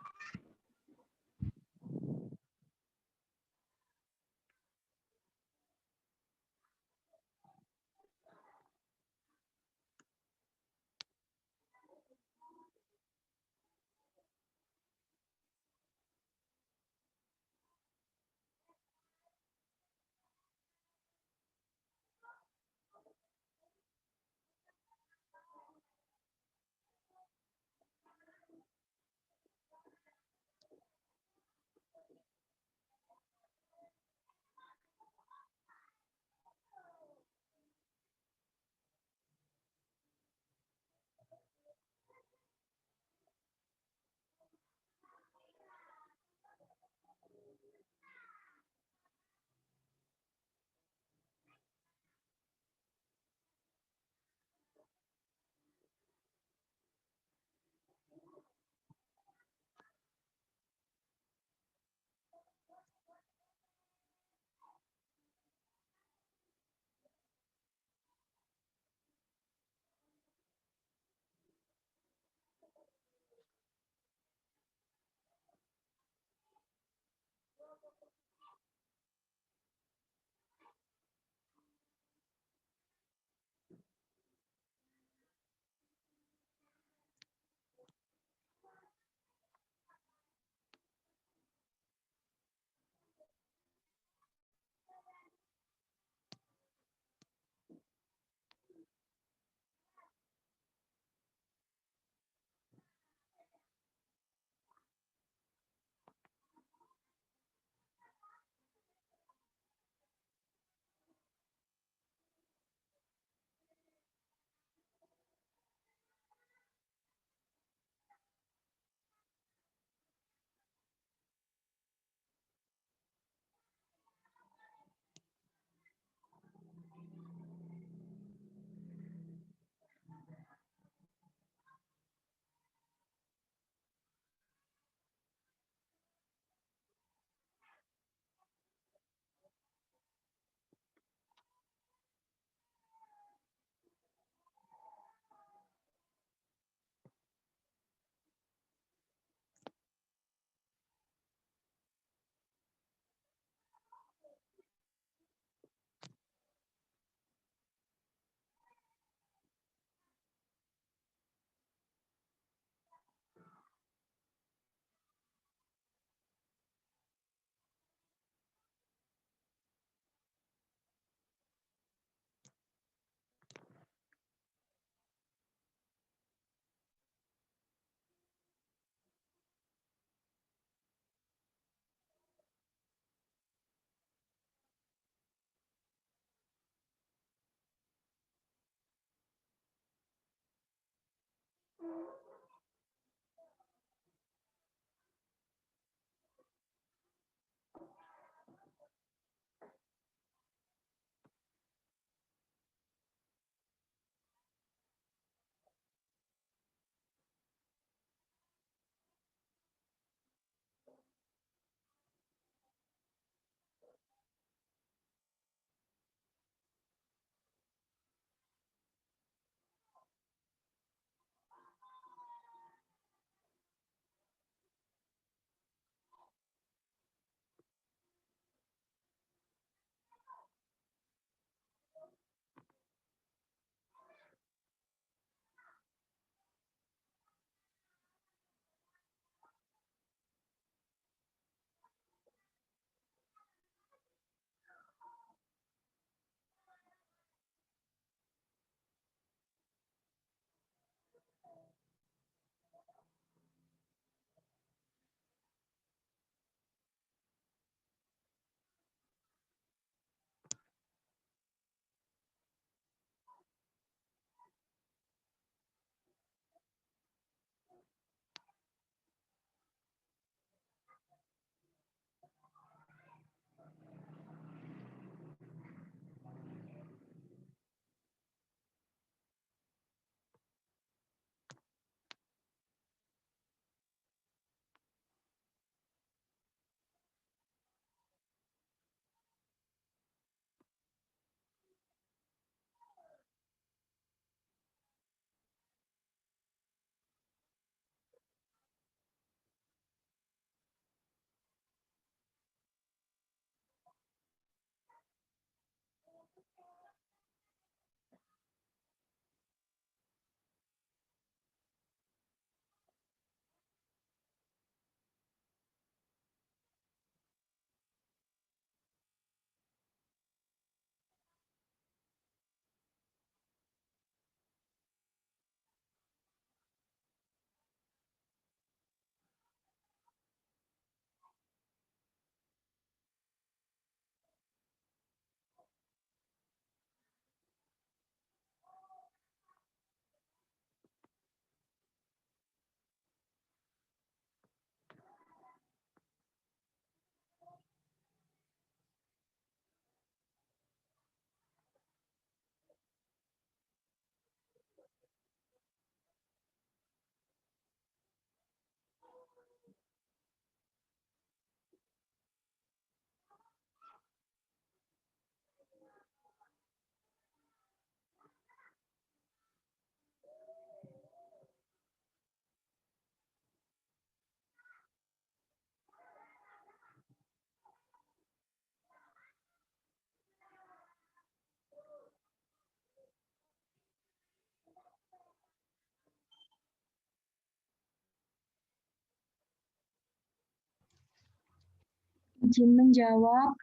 izin menjawab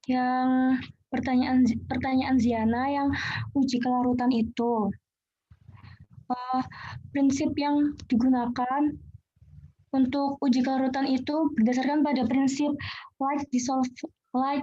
yang pertanyaan Ziana yang uji kelarutan itu. Prinsip yang digunakan untuk uji kelarutan itu berdasarkan pada prinsip like dissolved light.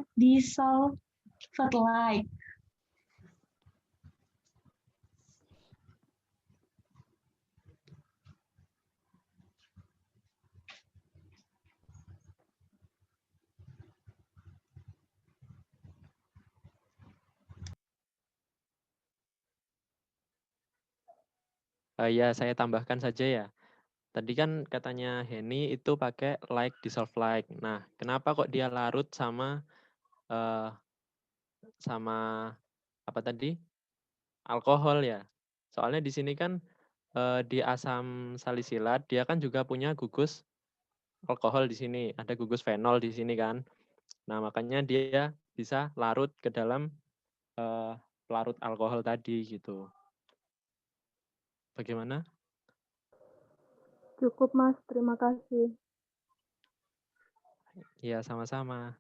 Ya, saya tambahkan saja ya. Tadi kan katanya Henny itu pakai like dissolve like. Nah, kenapa kok dia larut sama apa tadi? Alkohol ya. Soalnya di sini kan di asam salisilat dia kan juga punya gugus alkohol di sini, ada gugus fenol di sini kan. Nah, makanya dia bisa larut ke dalam pelarut alkohol tadi gitu. Bagaimana? Cukup, Mas. Terima kasih. Iya, sama-sama.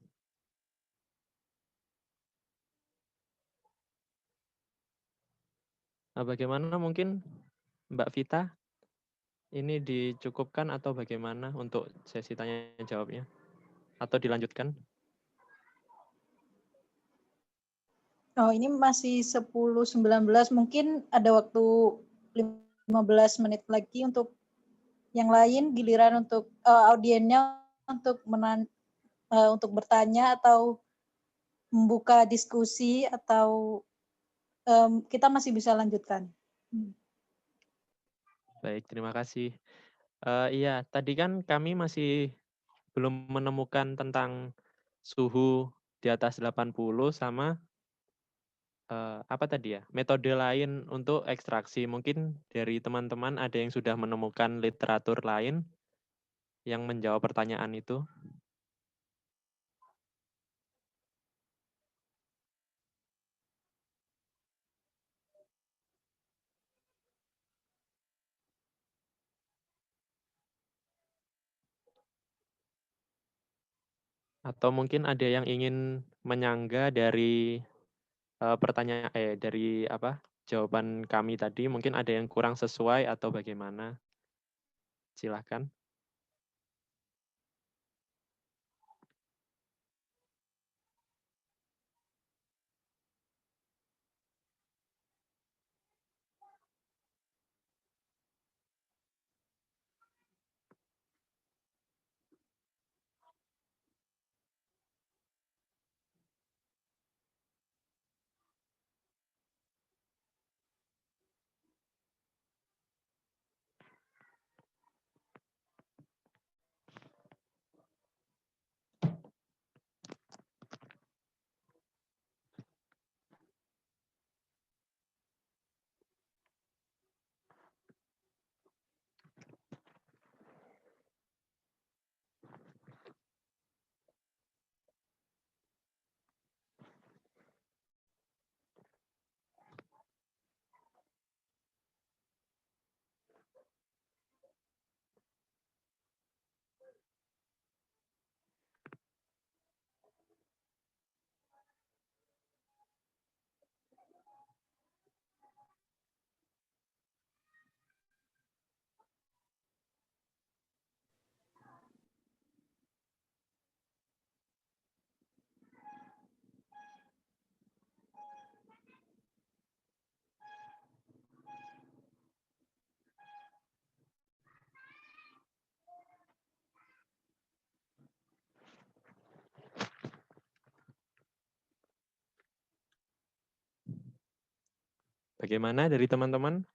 Nah, bagaimana mungkin Mbak Vita? Ini dicukupkan atau bagaimana untuk sesi tanya jawabnya? Atau dilanjutkan? Oh, ini masih 10.19, mungkin ada waktu 15 menit lagi untuk yang lain, giliran untuk audiennya untuk bertanya atau membuka diskusi, atau kita masih bisa lanjutkan. Baik, terima kasih. Iya, tadi kan kami masih belum menemukan tentang suhu di atas 80 sama apa tadi ya, metode lain untuk ekstraksi. Mungkin dari teman-teman ada yang sudah menemukan literatur lain yang menjawab pertanyaan itu. Atau mungkin ada yang ingin menyangga dari dari jawaban kami tadi, mungkin ada yang kurang sesuai atau bagaimana? Silahkan. Bagaimana dari teman-teman?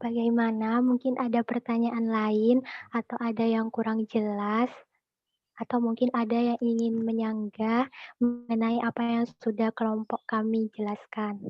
Bagaimana? Mungkin ada pertanyaan lain atau ada yang kurang jelas? Atau mungkin ada yang ingin menyanggah mengenai apa yang sudah kelompok kami jelaskan?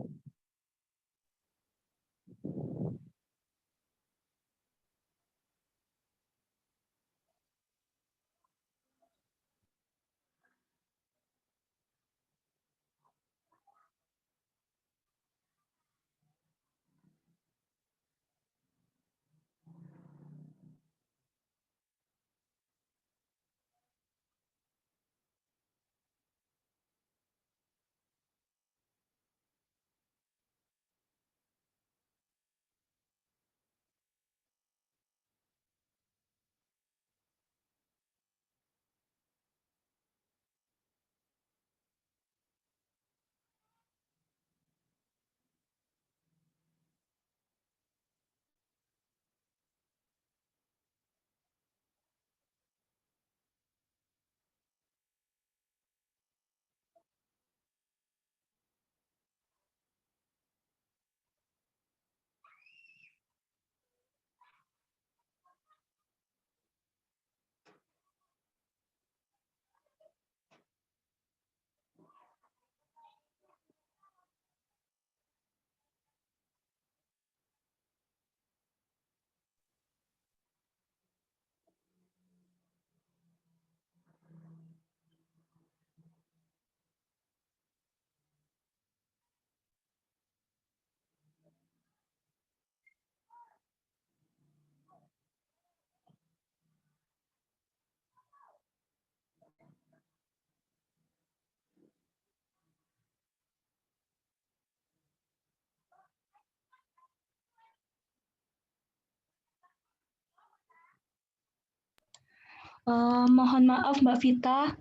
Mohon maaf Mbak Vita.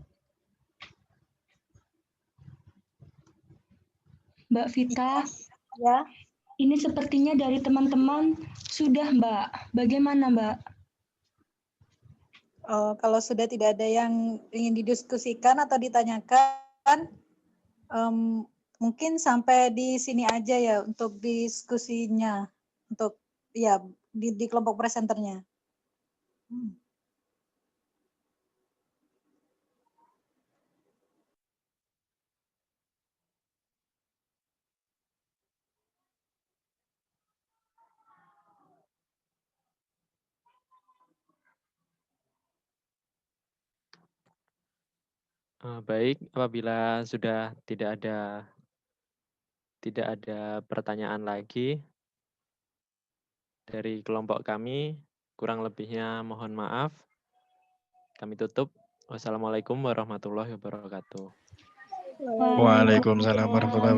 Mbak Vita, Ya. ini sepertinya dari teman-teman sudah Mbak. Bagaimana Mbak? Kalau sudah tidak ada yang ingin didiskusikan atau ditanyakan, mungkin sampai di sini aja ya untuk diskusinya, untuk ya di kelompok presenternya. Baik, apabila sudah tidak ada pertanyaan lagi dari kelompok kami, kurang lebihnya mohon maaf. Kami tutup. Wassalamualaikum warahmatullahi wabarakatuh. Waalaikumsalam warahmatullahi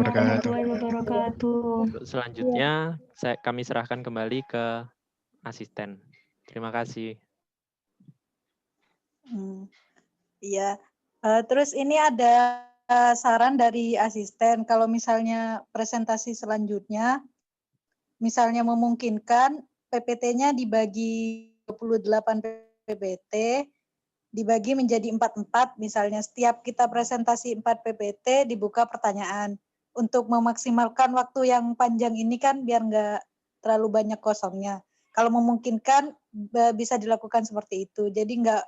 wabarakatuh. Untuk selanjutnya, kami serahkan kembali ke asisten. Terima kasih. Iya. Terus ini ada saran dari asisten, kalau misalnya presentasi selanjutnya, misalnya memungkinkan PPT-nya dibagi 28 PPT, dibagi menjadi 4-4, misalnya setiap kita presentasi 4 PPT dibuka pertanyaan. Untuk memaksimalkan waktu yang panjang ini kan biar nggak terlalu banyak kosongnya. Kalau memungkinkan bisa dilakukan seperti itu. Jadi nggak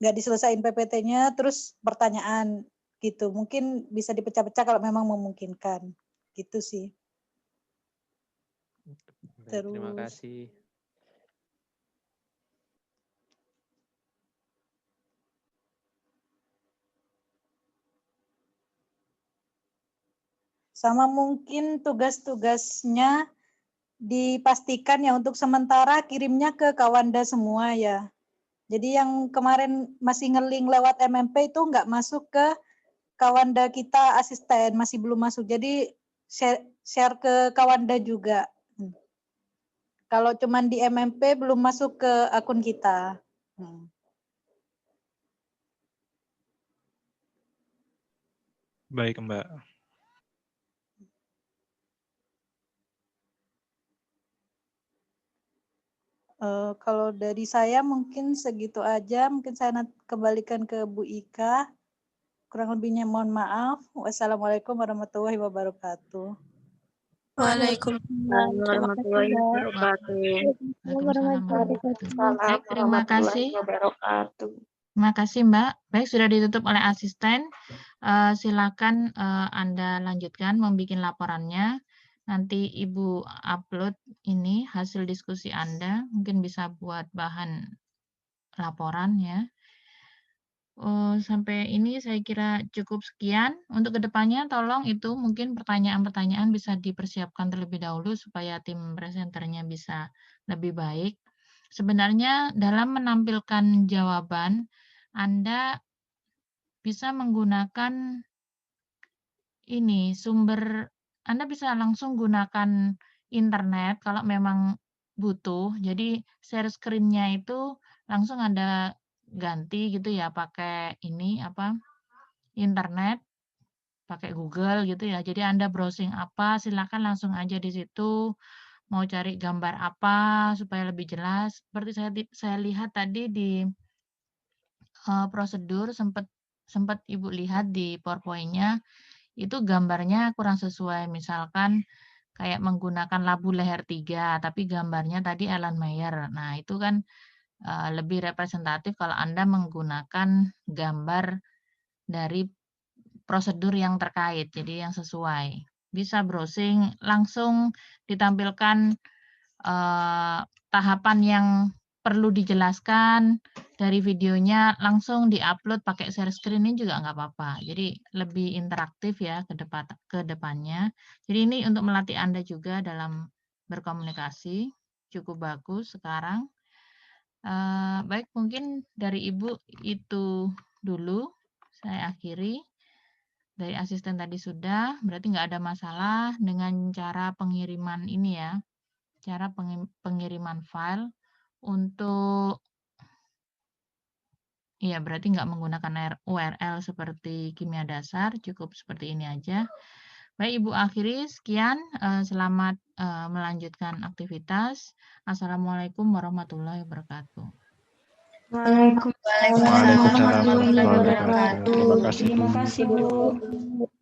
diselesain PPT-nya terus pertanyaan gitu. Mungkin bisa dipecah-pecah kalau memang memungkinkan. Gitu sih. Baik, terima kasih. Sama mungkin tugas-tugasnya dipastikan ya untuk sementara kirimnya ke Kawanda semua ya. Jadi yang kemarin masih ngeling lewat MMP itu nggak masuk ke Kawanda kita asisten, masih belum masuk. Jadi share ke Kawanda juga. Kalau cuman di MMP belum masuk ke akun kita. Baik, Mbak. Kalau dari saya mungkin segitu aja. Mungkin saya kembalikan ke Bu Ika. Kurang lebihnya mohon maaf. Wassalamualaikum warahmatullahi wabarakatuh. Waalaikumsalam warahmatullahi wabarakatuh. Waalaikumsalam warahmatullahi wabarakatuh. Baik, terima kasih. wabarakatuh. Terima kasih Mbak. Baik, sudah ditutup oleh asisten. Silakan Anda lanjutkan membuat laporannya. Nanti Ibu upload ini hasil diskusi Anda. Mungkin bisa buat bahan laporan ya. Sampai ini saya kira cukup sekian. Untuk kedepannya tolong itu mungkin pertanyaan-pertanyaan bisa dipersiapkan terlebih dahulu supaya tim presenternya bisa lebih baik. Sebenarnya dalam menampilkan jawaban, Anda bisa menggunakan ini sumber, Anda bisa langsung gunakan internet kalau memang butuh. Jadi share screen-nya itu langsung Anda ganti gitu ya pakai ini apa internet, pakai Google gitu ya. Jadi Anda browsing apa silakan langsung aja di situ. Mau cari gambar apa supaya lebih jelas. Seperti saya lihat tadi di prosedur sempat Ibu lihat di PowerPoint-nya itu gambarnya kurang sesuai. Misalkan kayak menggunakan labu leher 3 tapi gambarnya tadi Ellen Mayer. Nah, itu kan lebih representatif kalau Anda menggunakan gambar dari prosedur yang terkait, jadi yang sesuai. Bisa browsing, langsung ditampilkan tahapan yang perlu dijelaskan dari videonya, langsung diupload pakai share screen ini juga nggak apa-apa. Jadi lebih interaktif ya ke depannya. Jadi ini untuk melatih Anda juga dalam berkomunikasi, cukup bagus sekarang. Baik, mungkin dari Ibu itu dulu, saya akhiri. Dari asisten tadi sudah, berarti nggak ada masalah dengan cara pengiriman ini ya, cara pengiriman file untuk, ya berarti nggak menggunakan URL seperti kimia dasar, cukup seperti ini aja. Baik, Ibu akhiri, sekian, selamat melanjutkan aktivitas. Assalamualaikum warahmatullahi wabarakatuh. Waalaikumsalam warahmatullahi wabarakatuh. Terima kasih. Terima kasih, Bu.